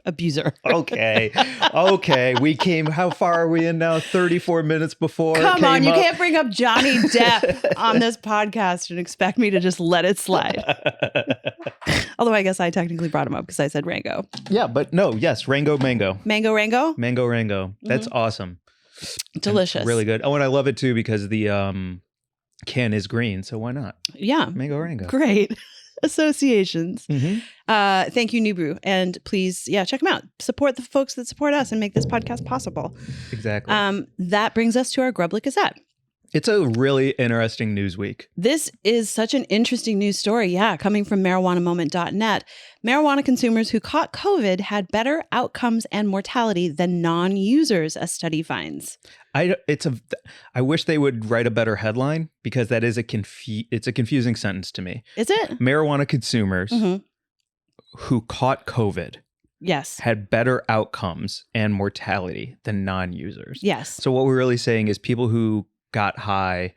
abuser. Okay. We came, how far are we in now? 34 minutes before. Come on, you up. can't bring up Johnny Depp on this podcast and expect me to just let it slide. Although I guess I technically brought him up because I said Rango. Yeah, but no, yes, Rango Mango. Mango Rango? Mango Rango. That's awesome. Delicious. And really good. Oh, and I love it too because the can is green, so why not? Yeah. Mango Rango. Great. Associations. Mm-hmm. Thank you, New Brew. And please, check them out. Support the folks that support us and make this podcast possible. Exactly. That brings us to our Grublik Gazette. It's a really interesting news week. This is such an interesting news story. Yeah, coming from marijuanamoment.net. Marijuana consumers who caught COVID had better outcomes and mortality than non-users, a study finds. I wish they would write a better headline because that is it's a confusing sentence to me. Is it? Marijuana consumers who caught COVID Yes. had better outcomes and mortality than non-users. Yes. So what we're really saying is people who got high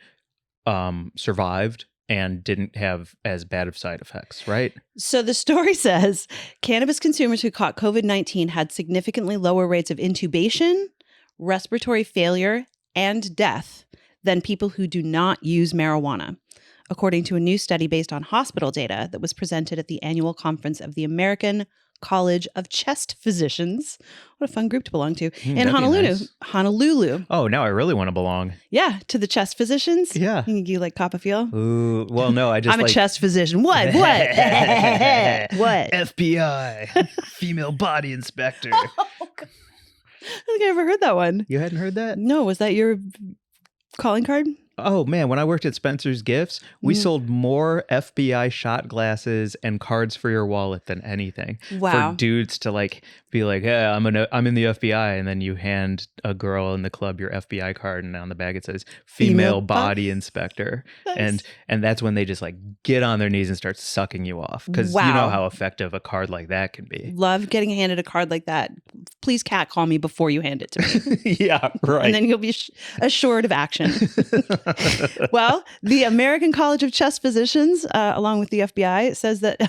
survived and didn't have as bad of side effects, right? So the story says cannabis consumers who caught COVID-19 had significantly lower rates of intubation, respiratory failure, and death than people who do not use marijuana, according to a new study based on hospital data that was presented at the annual conference of the American College of Chest Physicians. What a fun group to belong to. In Honolulu. Nice. Honolulu. Oh, now I really want to belong. Yeah, to the chest physicians. Yeah. You like cop a feel? Ooh, well, no, I just I'm a chest physician. What? What? What? FBI, female body inspector. Oh, God. I don't think I ever heard that one. You hadn't heard that? No, was that your calling card? Oh, man, when I worked at Spencer's Gifts, we sold more FBI shot glasses and cards for your wallet than anything. Wow. For dudes to like be like, hey, I'm in the FBI, and then you hand a girl in the club your FBI card, and on the bag it says female body inspector. Nice. And that's when they just like get on their knees and start sucking you off, because you know how effective a card like that can be. Love getting handed a card like that. Please catcall me before you hand it to me. Yeah, right. And then you'll be assured of action. Well, the American College of Chest Physicians, along with the FBI, says that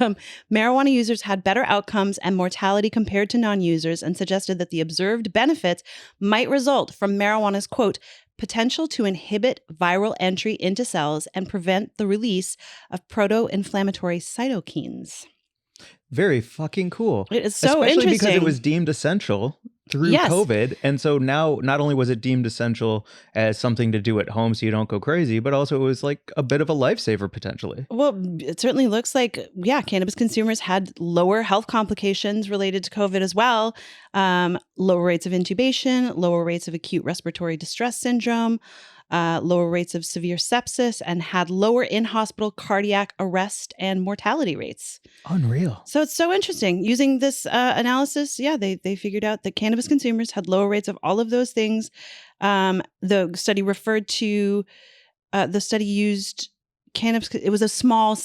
marijuana users had better outcomes and mortality compared to non-users, and suggested that the observed benefits might result from marijuana's, quote, potential to inhibit viral entry into cells and prevent the release of proto-inflammatory cytokines. Very fucking cool. It is so Especially interesting. because it was deemed essential through COVID. And so now not only was it deemed essential as something to do at home so you don't go crazy, but also it was like a bit of a lifesaver potentially. Well, it certainly looks like, cannabis consumers had lower health complications related to COVID as well. Lower rates of intubation, lower rates of acute respiratory distress syndrome, lower rates of severe sepsis, and had lower in-hospital cardiac arrest and mortality rates. Unreal. So it's so interesting. Using this analysis, they figured out that cannabis consumers had lower rates of all of those things. The study referred to, the study used cannabis. It was a small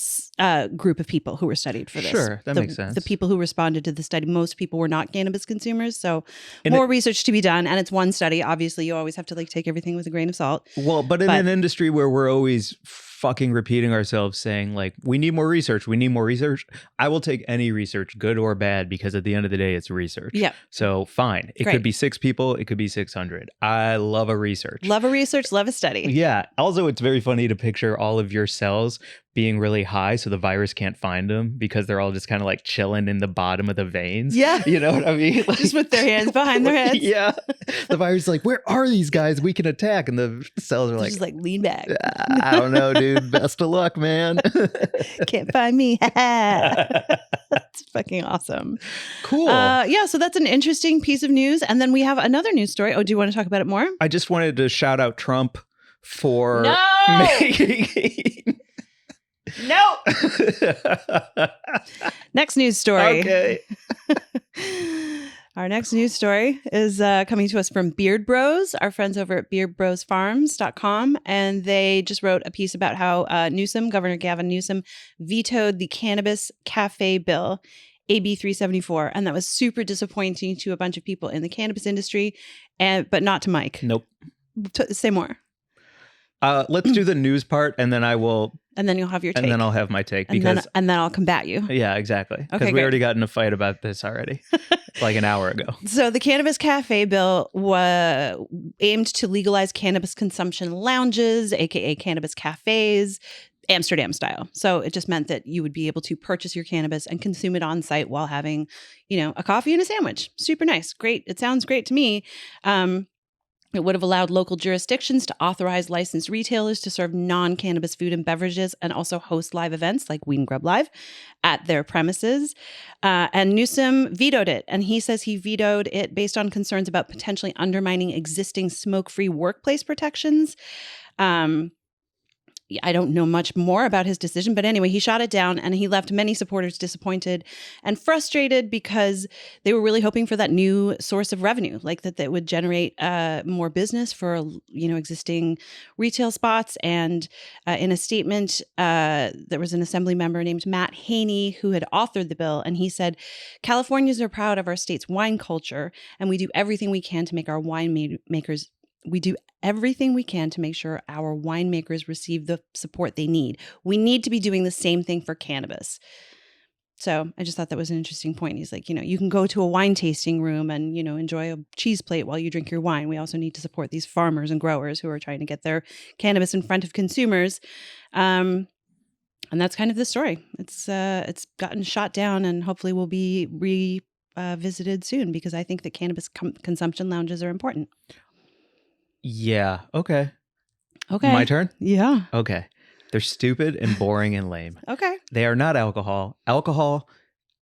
group of people who were studied for this. Sure, that makes sense. The people who responded to the study, most people were not cannabis consumers. So more research to be done. And it's one study. Obviously, you always have to like take everything with a grain of salt. Well, but in an industry where we're always fucking repeating ourselves saying like, we need more research. I will take any research, good or bad, because at the end of the day, it's research. Yeah. So fine. It could be 6 people. It could be 600. I love a research. Love a research, love a study. Yeah. Also, it's very funny to picture all of your cells being really high so the virus can't find them because they're all just kind of like chilling in the bottom of the veins. Yeah. You know what I mean? Like, just with their hands behind their heads. Yeah. The virus is like, where are these guys we can attack? And the cells are like, just like lean back. I don't know, dude. Best of luck, man. Can't find me. That's fucking awesome. Cool. So that's an interesting piece of news. And then we have another news story. Oh, do you want to talk about it more? I just wanted to shout out Trump for making... No. Next news story. Okay. Our next news story is coming to us from Beard Bros, our friends over at beardbrosfarms.com. And they just wrote a piece about how Governor Gavin Newsom vetoed the cannabis cafe bill, AB 374. And that was super disappointing to a bunch of people in the cannabis industry, but not to Mike. Nope. Say more. Let's do the news part, and then I will... And then you'll have your take. And then I'll have my take. And then I'll combat you. Yeah, exactly. Because we already got in a fight about this already. like an hour ago. So the Cannabis Cafe bill aimed to legalize cannabis consumption lounges, aka cannabis cafes, Amsterdam style. So it just meant that you would be able to purchase your cannabis and consume it on site while having, a coffee and a sandwich. Super nice. Great. It sounds great to me. It would have allowed local jurisdictions to authorize licensed retailers to serve non-cannabis food and beverages and also host live events like Weed and Grub Live at their premises. And Newsom vetoed it. And he says he vetoed it based on concerns about potentially undermining existing smoke-free workplace protections. I don't know much more about his decision, but anyway, he shot it down and he left many supporters disappointed and frustrated because they were really hoping for that new source of revenue, like that would generate more business for, existing retail spots. And in a statement, there was an assembly member named Matt Haney who had authored the bill. And he said, Californians are proud of our state's wine culture, and we do everything we can to make our winemakers sure our winemakers receive the support they need. We need to be doing the same thing for cannabis. So I just thought that was an interesting point. He's like, you can go to a wine tasting room and, enjoy a cheese plate while you drink your wine. We also need to support these farmers and growers who are trying to get their cannabis in front of consumers. And that's kind of the story. It's gotten shot down and hopefully will be revisited soon because I think that cannabis consumption lounges are important. Yeah. Okay. Okay. My turn? Yeah. Okay. They're stupid and boring and lame. Okay. They are not alcohol.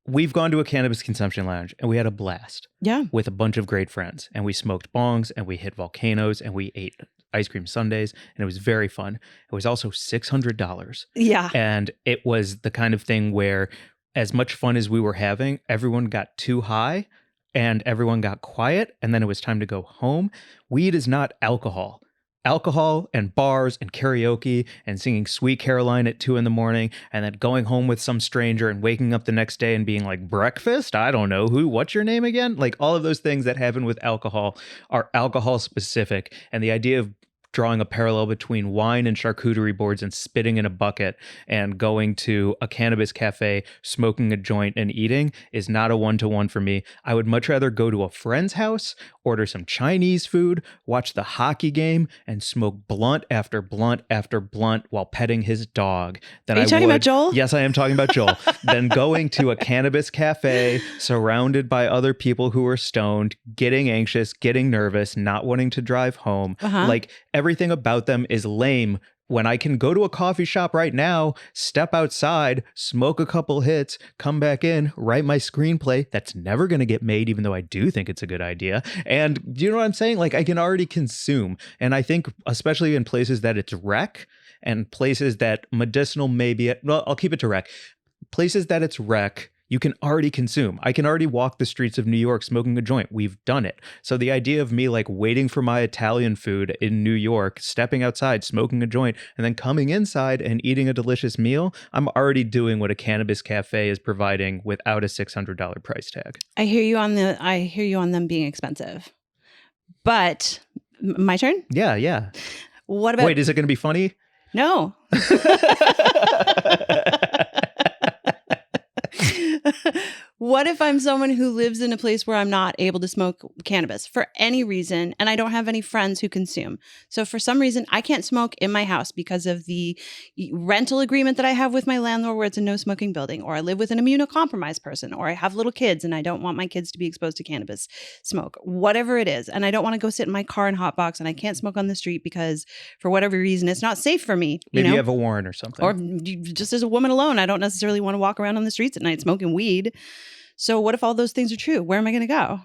We've gone to a cannabis consumption lounge and we had a blast. Yeah. With a bunch of great friends. And we smoked bongs and we hit volcanoes and we ate ice cream sundaes and it was very fun. It was also $600. Yeah. And it was the kind of thing where as much fun as we were having, everyone got too high and everyone got quiet, and then it was time to go home. Weed is not alcohol. Alcohol and bars and karaoke and singing Sweet Caroline at 2 a.m. and then going home with some stranger and waking up the next day and being like, breakfast? I don't know. What's your name again? Like all of those things that happen with alcohol are alcohol specific. And the idea of drawing a parallel between wine and charcuterie boards and spitting in a bucket and going to a cannabis cafe, smoking a joint and eating is not a one-to-one for me. I would much rather go to a friend's house, order some Chinese food, watch the hockey game, and smoke blunt after blunt after blunt while petting his dog. Are you talking about Joel? Yes, I am talking about Joel. Then going to a cannabis cafe surrounded by other people who are stoned, getting anxious, getting nervous, not wanting to drive home. Like everything about them is lame when I can go to a coffee shop right now, step outside, smoke a couple hits, come back in, write my screenplay that's never going to get made, even though I do think it's a good idea. And do you know what I'm saying? Like I can already consume. And I think especially in places that it's rec and places that medicinal may be at, well, I'll keep it to rec. Places that it's rec, you can already consume. I can already walk the streets of New York smoking a joint. We've done it. So the idea of me like waiting for my Italian food in New York, stepping outside, smoking a joint, and then coming inside and eating a delicious meal, I'm already doing what a cannabis cafe is providing without a $600 price tag. I hear you on them being expensive. But my turn? Yeah. What about Wait, is it going to be funny? No. What if I'm someone who lives in a place where I'm not able to smoke cannabis for any reason and I don't have any friends who consume? So for some reason, I can't smoke in my house because of the rental agreement that I have with my landlord where it's a no smoking building, or I live with an immunocompromised person, or I have little kids and I don't want my kids to be exposed to cannabis smoke, whatever it is. And I don't want to go sit in my car and hotbox and I can't smoke on the street because for whatever reason, it's not safe for me. Maybe you have a warrant or something. Or just as a woman alone, I don't necessarily want to walk around on the streets at night smoking weed. So what if all those things are true? Where am I going to go?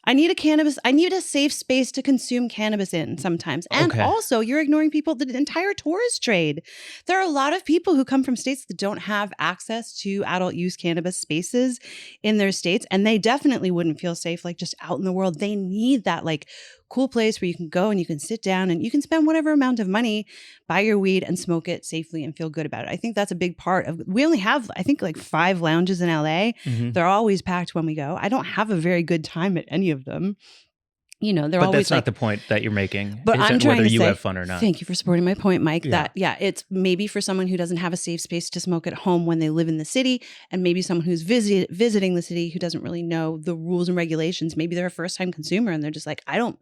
I need a safe space to consume cannabis in sometimes. And also you're ignoring the entire tourist trade. There are a lot of people who come from states that don't have access to adult use cannabis spaces in their states. And they definitely wouldn't feel safe, like just out in the world. They need that like cool place where you can go and you can sit down and you can spend whatever amount of money, buy your weed and smoke it safely and feel good about it. I think that's a big part of, we only have, I think like 5 lounges in LA. Mm-hmm. They're always packed when we go. I don't have a very good time at any of them. they're But always that's not the point that you're making. But I'm trying whether to you say, have fun or not. thank you for supporting my point, Mike, Yeah. that, it's maybe for someone who doesn't have a safe space to smoke at home when they live in the city, and maybe someone who's visiting the city who doesn't really know the rules and regulations. Maybe they're a first-time consumer and they're just like, I don't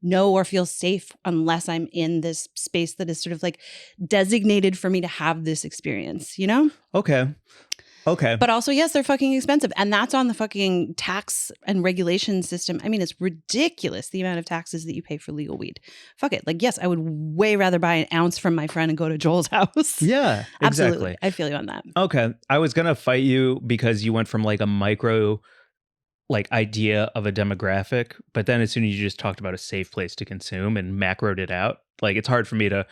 know or feel safe unless I'm in this space that is sort of like designated for me to have this experience, Okay. But also, yes, they're fucking expensive. And that's on the fucking tax and regulation system. I mean, it's ridiculous the amount of taxes that you pay for legal weed. Fuck it. Like, yes, I would way rather buy an ounce from my friend and go to Joel's house. Yeah, Absolutely. exactly. I feel you on that. Okay. I was going to fight you because you went from like a micro like idea of a demographic, but then as soon as you just talked about a safe place to consume and macroed it out, like it's hard for me to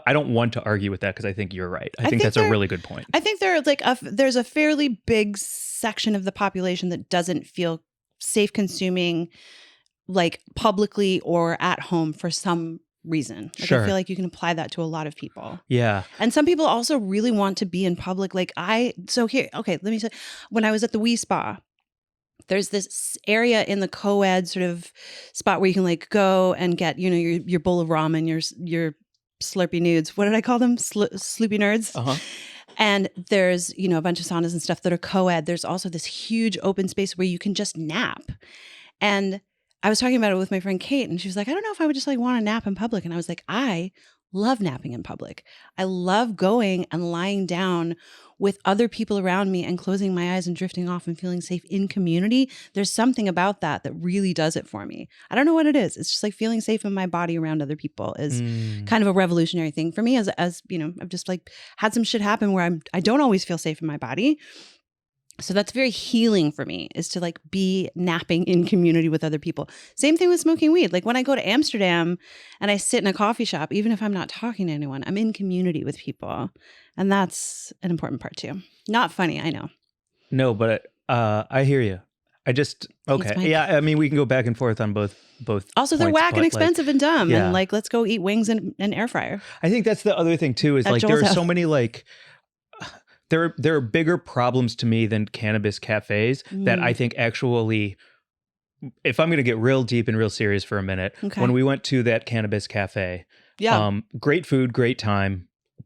I don't want to argue with that because I think you're right. I think that's a really good point. I think there's a fairly big section of the population that doesn't feel safe consuming like publicly or at home for some reason. Like, Sure. I feel like you can apply that to a lot of people. Yeah. And some people also really want to be in public. Like let me say, when I was at the Wee Spa, there's this area in the co-ed sort of spot where you can like go and get, your bowl of ramen, your Slurpee nudes. What did I call them? Sloopy nerds. Uh-huh. And there's, a bunch of saunas and stuff that are co-ed. There's also this huge open space where you can just nap. And I was talking about it with my friend Kate, and she was like, I don't know if I would just like want to nap in public. And I was like, I love napping in public. I love going and lying down with other people around me and closing my eyes and drifting off and feeling safe in community. There's something about that really does it for me. I don't know what it is. It's just like feeling safe in my body around other people is kind of a revolutionary thing for me as I've just like had some shit happen where I don't always feel safe in my body. So that's very healing for me, is to like be napping in community with other people. Same thing with smoking weed. Like when I go to Amsterdam and I sit in a coffee shop, even if I'm not talking to anyone, I'm in community with people. And that's an important part too. Not funny, I know. No, but I hear you. I just, okay. Mike. Yeah, I mean, we can go back and forth on both Also, they're points, whack and but, expensive and dumb. yeah. And like, let's go eat wings in an air fryer. I think that's the other thing too, is At like Joel's there are house. so many like there are bigger problems to me than cannabis cafes that I think actually, if I'm going to get real deep and real serious for a minute, Okay. when we went to that cannabis cafe, Yeah. great food, great time,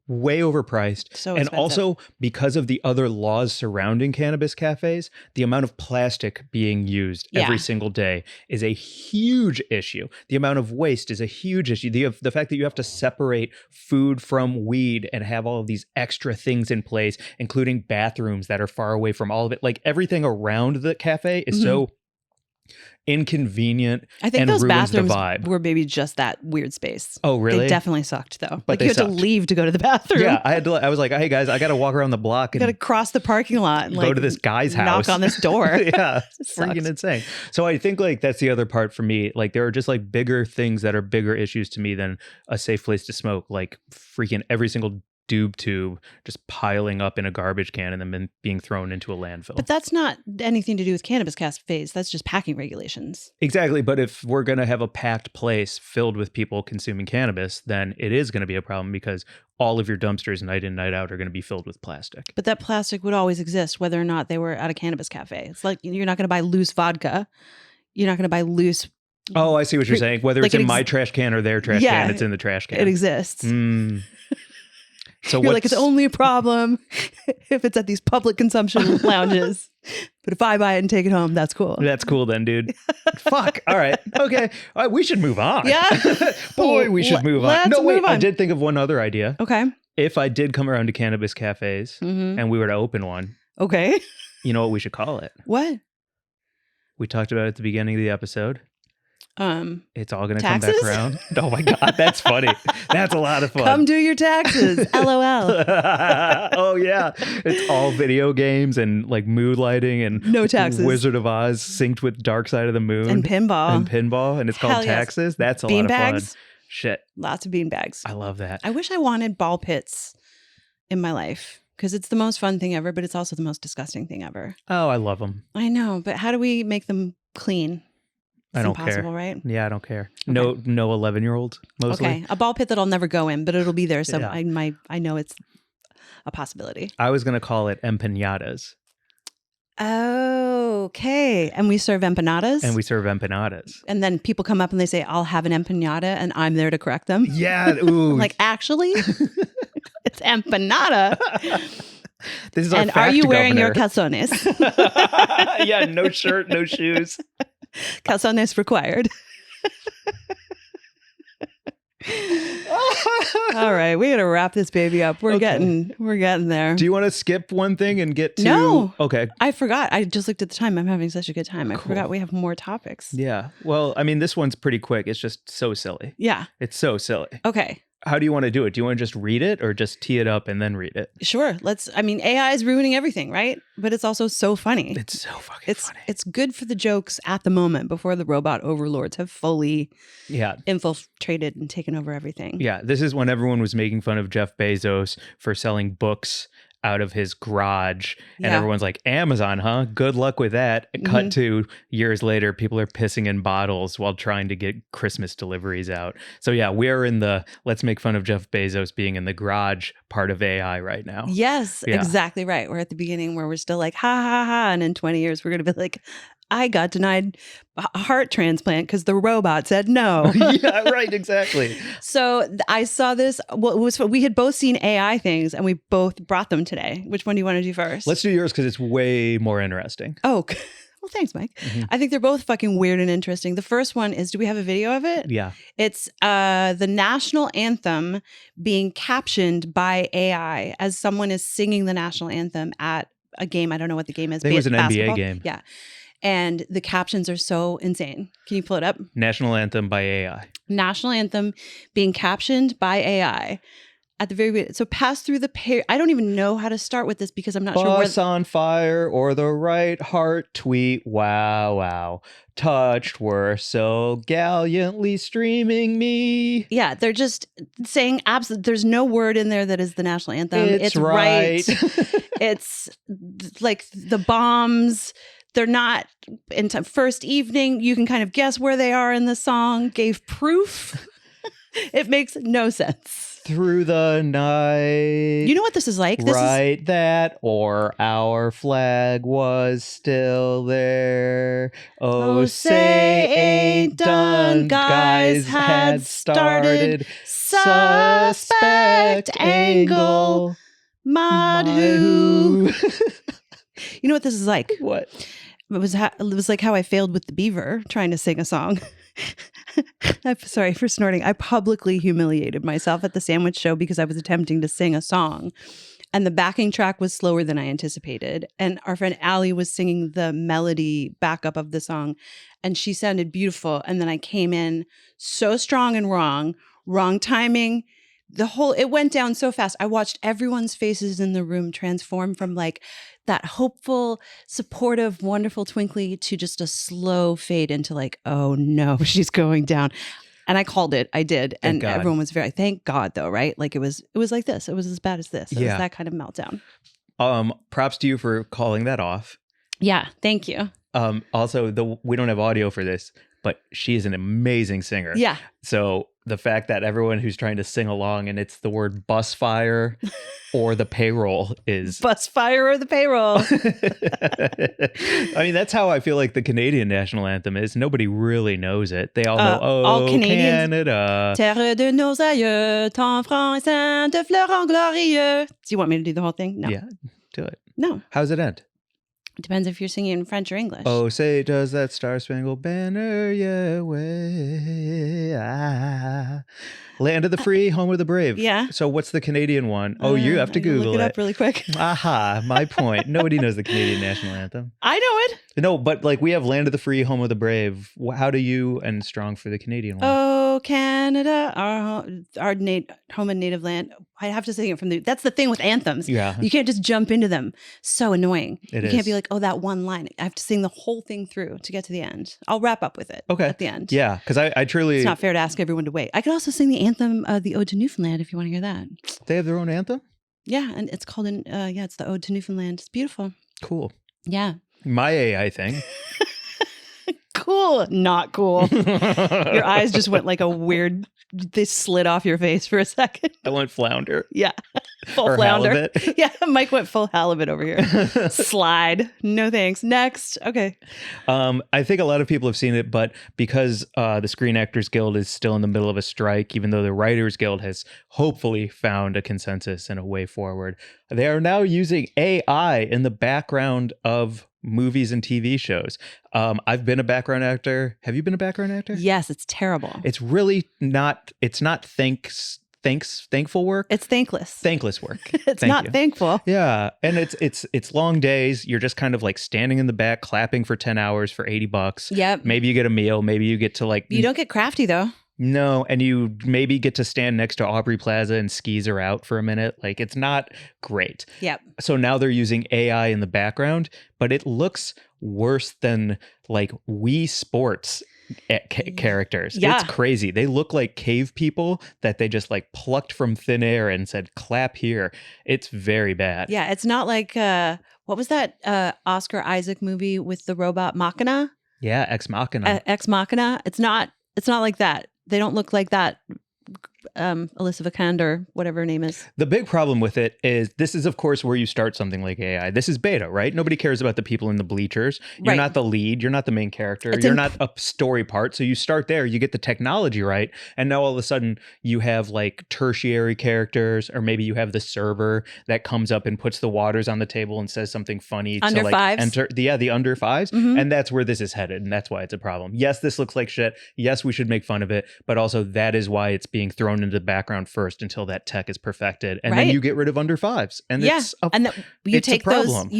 way overpriced. So and expensive. also because of the other laws surrounding cannabis cafes, the amount of plastic being used every Yeah. single day is a huge issue. The amount of waste is a huge issue. The fact that you have to separate food from weed and have all of these extra things in place, including bathrooms that are far away from all of it. Like everything around the cafe is so inconvenient. I think and those ruins the bathrooms vibe. were maybe just that weird space. Oh, really? They definitely sucked though. But Like they you had to sucked. leave to go to the bathroom. Yeah, I was like, hey guys, I got to walk around the block You and got to cross the parking lot and go like to this guy's house. knock on this door. Yeah, it's Sucked. freaking insane. So I think like that's the other part for me. Like there are just like bigger things that are bigger issues to me than a safe place to smoke. Like freaking every single doob tube just piling up in a garbage can and then being thrown into a landfill. But that's not anything to do with cannabis cafes. That's just packing regulations. Exactly. But if we're going to have a packed place filled with people consuming cannabis, then it is going to be a problem because all of your dumpsters night in, night out are going to be filled with plastic. But that plastic would always exist whether or not they were at a cannabis cafe. It's like you're not going to buy loose vodka. You're not going to buy loose. Oh, I see what you're saying. Whether Like it's in my trash can or their trash Yeah, can, it's in the trash can. It exists. So You're like, it's only a problem if it's at these public consumption lounges. But if I buy it and take it home, that's cool. That's cool then, dude. Fuck. All right. Okay. All right, we should move on. Yeah. Boy, we should move on. Let's No, wait. move I on. did think of one other idea. Okay. If I did come around to cannabis cafes Mhm. and we were to open one, Okay. you know what we should call it? What? We talked about it at the beginning of the episode. It's all going to come back Taxes? around. Oh my God. That's funny. That's a lot of fun. Come do your taxes. LOL. Oh yeah, it's all video games and like mood lighting and No taxes. Wizard of Oz synced with Dark Side of the Moon And pinball. and it's called Hell yes. Taxes. That's a Bean lot of fun. bags. Shit, Lots of bean bags. I love that. I wish I wanted ball pits in my life because it's the most fun thing ever, but it's also the most disgusting thing ever. Oh, I love them. I know, but how do we make them clean? It's I don't impossible, care. right? Yeah, I don't care. No 11-year-olds mostly. Okay, a ball pit that I'll never go in, but it'll be there. So Yeah. I know it's a possibility. I was gonna call it empanadas. Okay. way. And we serve empanadas. And we serve empanadas. And then people come up and they say, I'll have an empanada, and I'm there to correct them. Yeah. Ooh. I'm like, actually, it's empanada. This is our and are you wearing your governor. calzones? Yeah, no shirt, no shoes. Calzones required. All right, we gotta wrap this baby up. We're getting there. Do you want to skip one thing and get to? No. Okay. I forgot. I just looked at the time. I'm having such a good time. I forgot we have more topics. Yeah. Well, I mean, this one's pretty quick. It's just so silly. Yeah. It's so silly. Okay. How do you want to do it? Do you want to just read it or just tee it up and then read it? Sure. AI is ruining everything, right? But it's also so funny. It's so fucking funny. It's good for the jokes at the moment before the robot overlords have fully infiltrated and taken over everything. Yeah. This is when everyone was making fun of Jeff Bezos for selling books out of his garage. And everyone's like, Amazon, huh? Good luck with that. Cut to years later, people are pissing in bottles while trying to get Christmas deliveries out. So yeah, we're in the let's make fun of Jeff Bezos being in the garage part of AI right now. Yes, exactly right. We're at the beginning where we're still like, ha, ha, ha. And in 20 years, we're going to be like, I got denied a heart transplant because the robot said no. Yeah, right, exactly. So I saw this. Well, we had both seen AI things and we both brought them today. Which one do you want to do first? Let's do yours because it's way more interesting. Oh, well, thanks, Mike. I think they're both fucking weird and interesting. The first one is, do we have a video of it? Yeah. It's the national anthem being captioned by AI as someone is singing the national anthem at a game. I don't know what the game is. I think it was an basketball? NBA game. Yeah. And the captions are so insane. Can you pull it up? National Anthem by AI. National anthem being captioned by AI at the very beginning. So pass through the I don't even know how to start with this because I'm not sure where. Bus on fire or the right heart tweet. Wow, wow. Touched were so gallantly streaming me. Yeah, they're just saying absolutely. There's no word in there that is the national anthem. It's right. It's like the bombs. They're not in first evening. You can kind of guess where they are in the song. Gave proof. It makes no sense. Through the night. You know what this is like? Right, that or our flag was still there. Oh, say ain't done. Guys had started. Suspect angle. Mod who. You know what this is like? What? It was like how I failed with the beaver trying to sing a song. I'm sorry for snorting. I publicly humiliated myself at the sandwich show because I was attempting to sing a song. And the backing track was slower than I anticipated. And our friend Allie was singing the melody backup of the song. And she sounded beautiful. And then I came in so strong and wrong timing. It went down so fast. I watched everyone's faces in the room transform from like that hopeful, supportive, wonderful twinkly to just a slow fade into like, oh no, she's going down. And I called it. I did. And everyone was thank God though, right? Like it was like this. It was as bad as this. It was that kind of meltdown. Props to you for calling that off. Yeah. Thank you. Also, we don't have audio for this, but she is an amazing singer. Yeah. So the fact that everyone who's trying to sing along and it's the word bus fire or the payroll is bus fire or the payroll. I mean, that's how I feel like the Canadian national anthem is. Nobody really knows it. They all know, all Canadians, Canada. Terre de nos aïeux, ton franc et saint de fleurons glorieux. Do you want me to do the whole thing? No. Yeah, do it. No. How's it end? It depends if you're singing in French or English. Oh, say does that star-spangled banner yeah wave? Land of the free, home of the brave. Yeah. So what's the Canadian one? Oh, you have to Google look it up really quick. Aha, my point. Nobody knows the Canadian national anthem. I know it. No, but like we have Land of the Free, Home of the Brave. How do you and Strong for the Canadian one? Oh, Canada, our home and native land. I have to sing it from that's the thing with anthems. Yeah. You can't just jump into them. So annoying. You It can't is. be like, oh, that one line. I have to sing the whole thing through to get to the end. I'll wrap up with it at the end. Yeah, because I truly... It's not fair to ask everyone to wait. I could also sing the anthem, the Ode to Newfoundland, if you want to hear that. They have their own anthem? Yeah, and it's called, it's the Ode to Newfoundland. It's beautiful. Cool. Yeah. My AI thing. Cool. cool. Not cool. Your eyes just went like a weird, they slid off your face for a second. I went flounder. Yeah. Full Or flounder. halibut. Yeah. Mike went full halibut over here. Slide. No thanks. Next. Okay. I think a lot of people have seen it, but because the Screen Actors Guild is still in the middle of a strike, even though the Writers Guild has hopefully found a consensus and a way forward, they are now using AI in the background of movies and TV shows. I've been a background actor. Have you been a background actor? Yes, it's terrible. It's really not. It's not thankful work. It's thankless. Thankless work. It's Thank not you. thankful. Yeah, and it's long days. You're just kind of like standing in the back, clapping for 10 hours for $80. Yep. Maybe you get a meal. Maybe you get to like You don't get crafty though. no, and you maybe get to stand next to Aubrey Plaza and skis her out for a minute. Like it's not great. Yep. So now they're using AI in the background, but it looks worse than like Wii Sports characters. Yeah. It's crazy. They look like cave people that they just like plucked from thin air and said, clap here. It's very bad. Yeah. It's not like what was that Oscar Isaac movie with the robot Machina? Yeah, Ex Machina. Ex Machina. It's not like that. They don't look like that. Alyssa Vikander, whatever her name is. The big problem with it is this is, of course, where you start something like AI. This is beta, right? Nobody cares about the people in the bleachers. You're Right. not the lead. You're not the main character. It's You're in- not a story part. So you start there, you get the technology right. And now all of a sudden you have like tertiary characters, or maybe you have the server that comes up and puts the waters on the table and says something funny Under to like fives. enter the under fives. Mhm. And that's where this is headed. And that's why it's a problem. Yes, this looks like shit. Yes, we should make fun of it. But also that is why it's being thrown into the background first until that tech is perfected. And then Right. you get rid of under fives. And Yeah. it's And you it's a take those problem.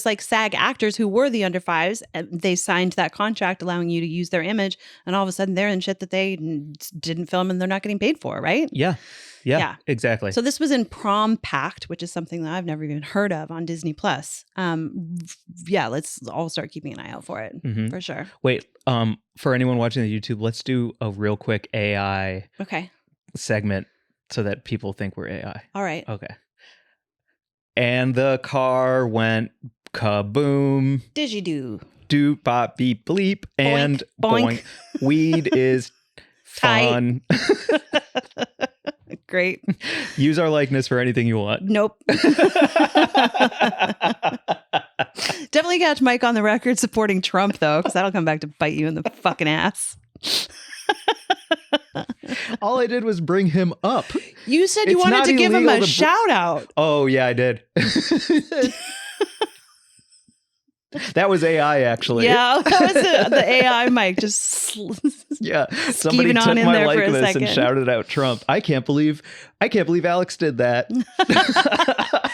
like SAG actors who were the under fives, and they signed that contract allowing you to use their image, and all of a sudden they're in shit that they didn't film and they're not getting paid for, right? Yeah, Yeah. exactly. So this was in Prom Pact, which is something that I've never even heard of on Disney Plus. Yeah, let's all start keeping an eye out for it Mhm. for sure. Wait, for anyone watching the YouTube, let's do a real quick AI Okay. segment so that people think we're AI. All right. Okay. And the car went kaboom, Digidoo. doop, bop, beep, bleep, and boink. boink. Weed is Tight. fun. Great. Use our likeness for anything you want. Nope. Definitely catch Mike on the record supporting Trump, though, because that'll come back to bite you in the fucking ass. All I did was bring him up. You said you It's wanted not to give him illegal a to shout out. Oh, yeah, I did. That was AI, actually. Yeah, that was the AI Mike just Yeah, somebody Skeeving took on in my there for a likeness and second. shouted out Trump. I can't believe Alex did that.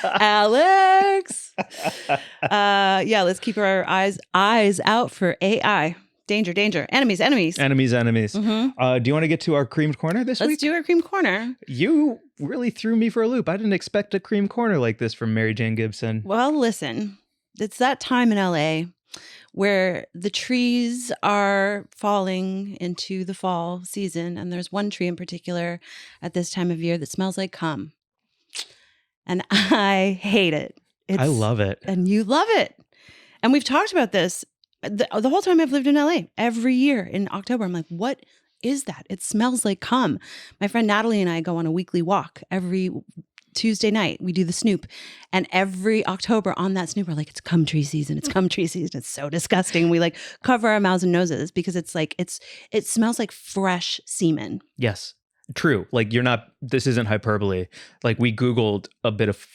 Alex. Yeah, let's keep our eyes out for AI. Danger, danger. Enemies. Enemies. Mhm. Do you want to get to our creamed corner this Let's week? do our cream corner. You really threw me for a loop. I didn't expect a cream corner like this from Mary Jane Gibson. Well, listen, it's that time in LA where the trees are falling into the fall season. And there's one tree in particular at this time of year that smells like cum. And I hate it. I love it. And you love it. And we've talked about this the whole time I've lived in LA. Every year in October, I'm like, what is that? It smells like cum. My friend Natalie and I go on a weekly walk every Tuesday night. We do the Snoop. And every October on that Snoop, we're like, it's cum tree season. It's cum tree season. It's so disgusting. We like cover our mouths and noses because it's like, it smells like fresh semen. Yes. True. Like this isn't hyperbole. Like we Googled a bit of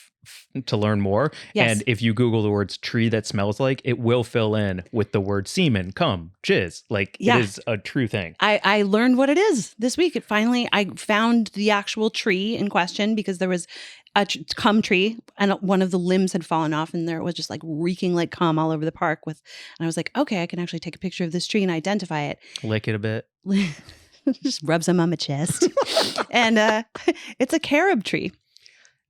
to learn more. Yes. And if you Google the words tree that smells like, it will fill in with the word semen, cum, jizz. Like Yeah. it is a true thing. I learned what it is this week. I found the actual tree in question because there was a cum tree and one of the limbs had fallen off and there it was just like reeking like cum all over the park and I was like, okay, I can actually take a picture of this tree and identify it. Lick it a bit. Just rub some on my chest. And it's a carob tree.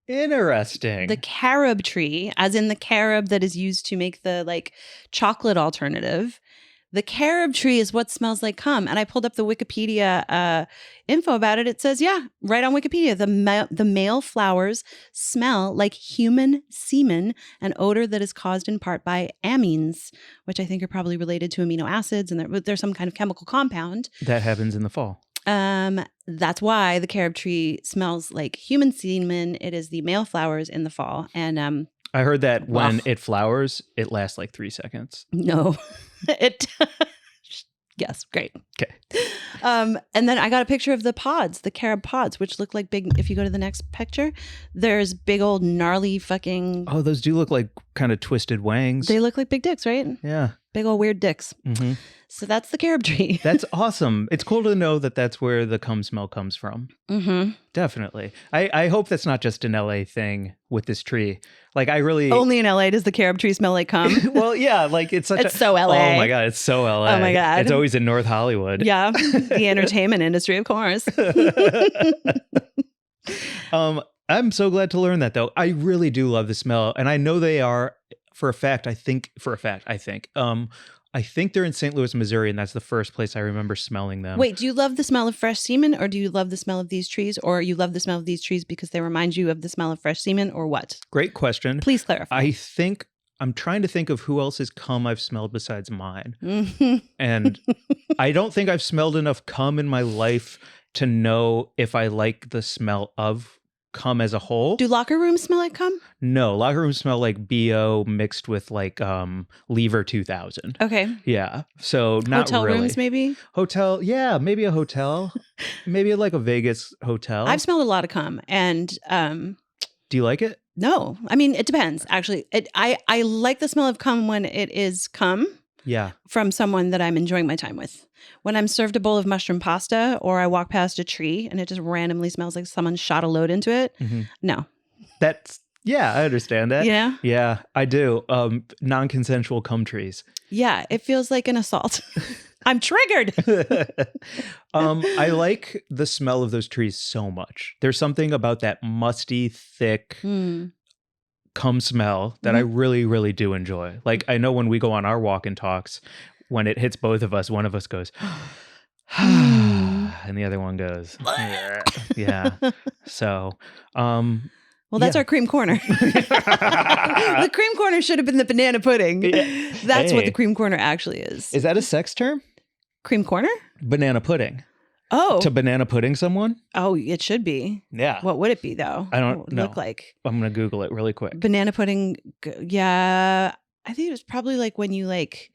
Interesting. The carob tree, as in the carob that is used to make the like chocolate alternative. The carob tree is what smells like cum. And I pulled up the Wikipedia info about it. It says, yeah, right on Wikipedia, the male flowers smell like human semen, an odor that is caused in part by amines, which I think are probably related to amino acids. And there's some kind of chemical compound. That happens in the fall. That's why the carob tree smells like human semen. It is the male flowers in the fall. And I heard that when it flowers, it lasts like 3 seconds. no, it. Yes, great. Okay. And then I got a picture of the pods, the carob pods, which look like big. If you go to the next picture, there's big old gnarly fucking. Oh, those do look like kind of twisted wangs. They look like big dicks, right? Yeah. Big old weird dicks. Mm-hmm. So that's the carob tree. That's awesome. It's cool to know that that's where the cum smell comes from. Mm-hmm. Definitely. I hope that's not just an LA thing with this tree. Like I really Only in LA does the carob tree smell like cum. well, yeah, like it's such It's so LA. Oh my God, it's so LA. Oh my God. It's always in North Hollywood. Yeah, the entertainment industry, of course. I'm so glad to learn that though. I really do love the smell. And I know they are for a fact, I think they're in St. Louis, Missouri, and that's the first place I remember smelling them. Wait, do you love the smell of fresh semen, or do you love the smell of these trees, or you love the smell of these trees because they remind you of the smell of fresh semen, or what? Great question. Please clarify. I think I'm trying to think of who else's cum I've smelled besides mine. Mhm. And I don't think I've smelled enough cum in my life to know if I like the smell of cum as a whole. Do locker rooms smell like cum? No, locker rooms smell like BO mixed with like Lever 2000. Okay. Yeah. So not Hotel really. rooms, maybe? Hotel, yeah, maybe a hotel. Maybe like a Vegas hotel. I've smelled a lot of cum, and Do you like it? no. I mean, it depends, actually. I like the smell of cum when it is cum Yeah. from someone that I'm enjoying my time with. When I'm served a bowl of mushroom pasta, or I walk past a tree and it just randomly smells like someone shot a load into it, no. That's, yeah, I understand that. Yeah? Yeah, I do. Non-consensual cum trees. Yeah, it feels like an assault. I'm triggered. I like the smell of those trees so much. There's something about that musty, thick cum smell that I really, really do enjoy. Like I know when we go on our walk and talks, when it hits both of us, one of us goes, and the other one goes, yeah. So, well, that's our cream corner. The cream corner should have been the banana pudding. That's what the cream corner actually is. Is that a sex term? Cream corner? Banana pudding. Oh. To banana pudding someone? Oh, it should be. Yeah. What would it be, though? I don't What would it know. look like? I'm going to Google it really quick. Banana pudding. Yeah. I think it was probably like when you like,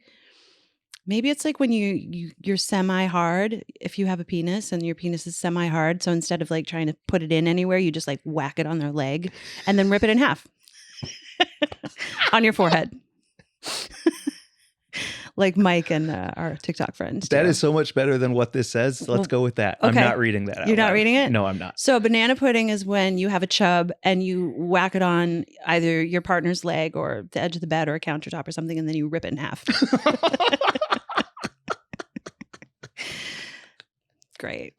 maybe it's like when you're semi-hard, if you have a penis and your penis is semi-hard. So instead of like trying to put it in anywhere, you just like whack it on their leg and then rip it in half on your forehead. Like Mike and our TikTok friend. That is so much better than what this says. Let's go with that. Okay. I'm not reading that out You're not loud. reading it? No, I'm not. So banana pudding is when you have a chub and you whack it on either your partner's leg or the edge of the bed or a countertop or something, and then you rip it in half. Great.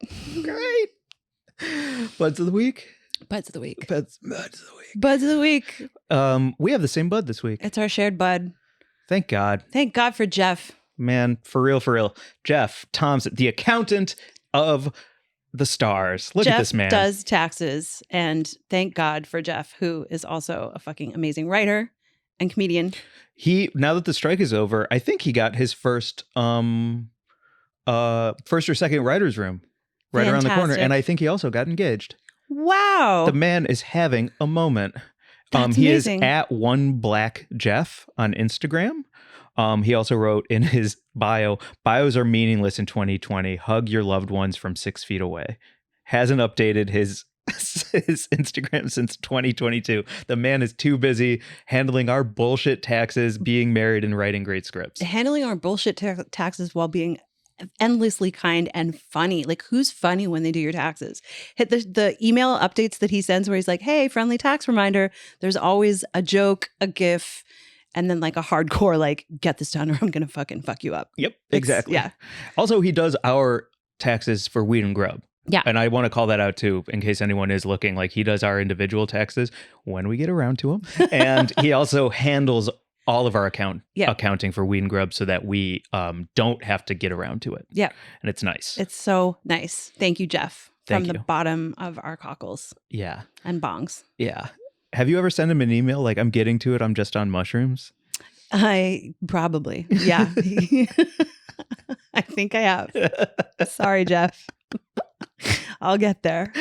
Buds of the week. Buds of the week. Buds of the week. Buds of the week. We have the same bud this week. It's our shared bud. Thank God. Thank God for Jeff. Man, for real. Jeff Thompson, the accountant of the stars. Look Jeff at this man. does taxes, and thank God for Jeff, who is also a fucking amazing writer and comedian. Now that the strike is over, I think he got his first or second writer's room right around the corner. Fantastic. And I think he also got engaged. Wow. The man is having a moment. That's he amazing. is at One Black Jeff on Instagram. He also wrote in his bios are meaningless in 2020. Hug your loved ones from 6 feet away. Hasn't updated his Instagram since 2022. The man is too busy handling our bullshit taxes, being married, and writing great scripts. Handling our bullshit taxes while being endlessly kind and funny. Like, who's funny when they do your taxes? Hit the email updates that he sends where he's like, hey, friendly tax reminder. There's always a joke, a gif, and then like a hardcore, like, get this done or I'm going to fucking fuck you up. Yep, exactly. Yeah. Also, he does our taxes for Weed and Grub. Yeah. And I want to call that out too, in case anyone is looking. Like, he does our individual taxes when we get around to them. And he also handles all of our Yeah. accounting for Weed and Grub so that we don't have to get around to it. Yeah. And it's nice. It's so nice. Thank you, Jeff. Thank from you. the bottom of our cockles Yeah. and bongs. Yeah. Have you ever sent him an email like, I'm getting to it, I'm just on mushrooms? I probably. Yeah. I think I have. Sorry, Jeff. I'll get there.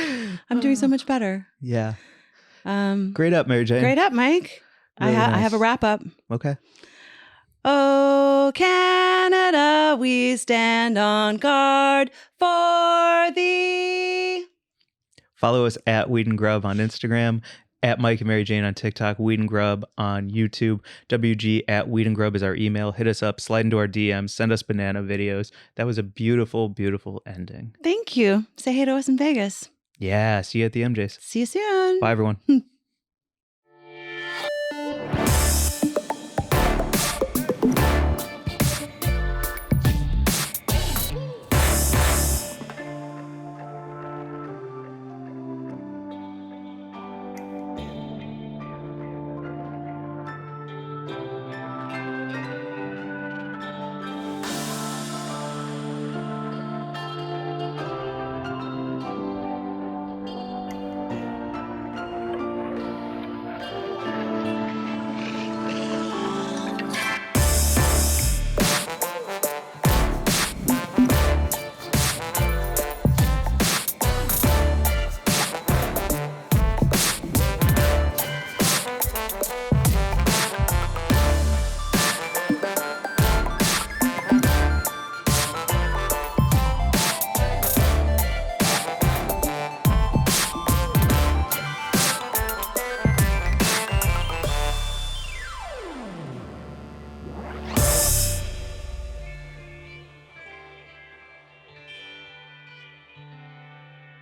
I'm doing so much better. Yeah. Great Great up, Mary Jane. up, Mike. Really I nice. have a wrap up. Okay. Oh, Canada, we stand on guard for thee. Follow us at Weed and Grub on Instagram, at Mike and Mary Jane on TikTok, Weed and Grub on YouTube, WG at Weed and Grub is our email. Hit us up, slide into our DMs, send us banana videos. That was a beautiful, beautiful ending. Thank you. Say hey to us in Vegas. Yeah. See you at the MJs. See you soon. Bye, everyone.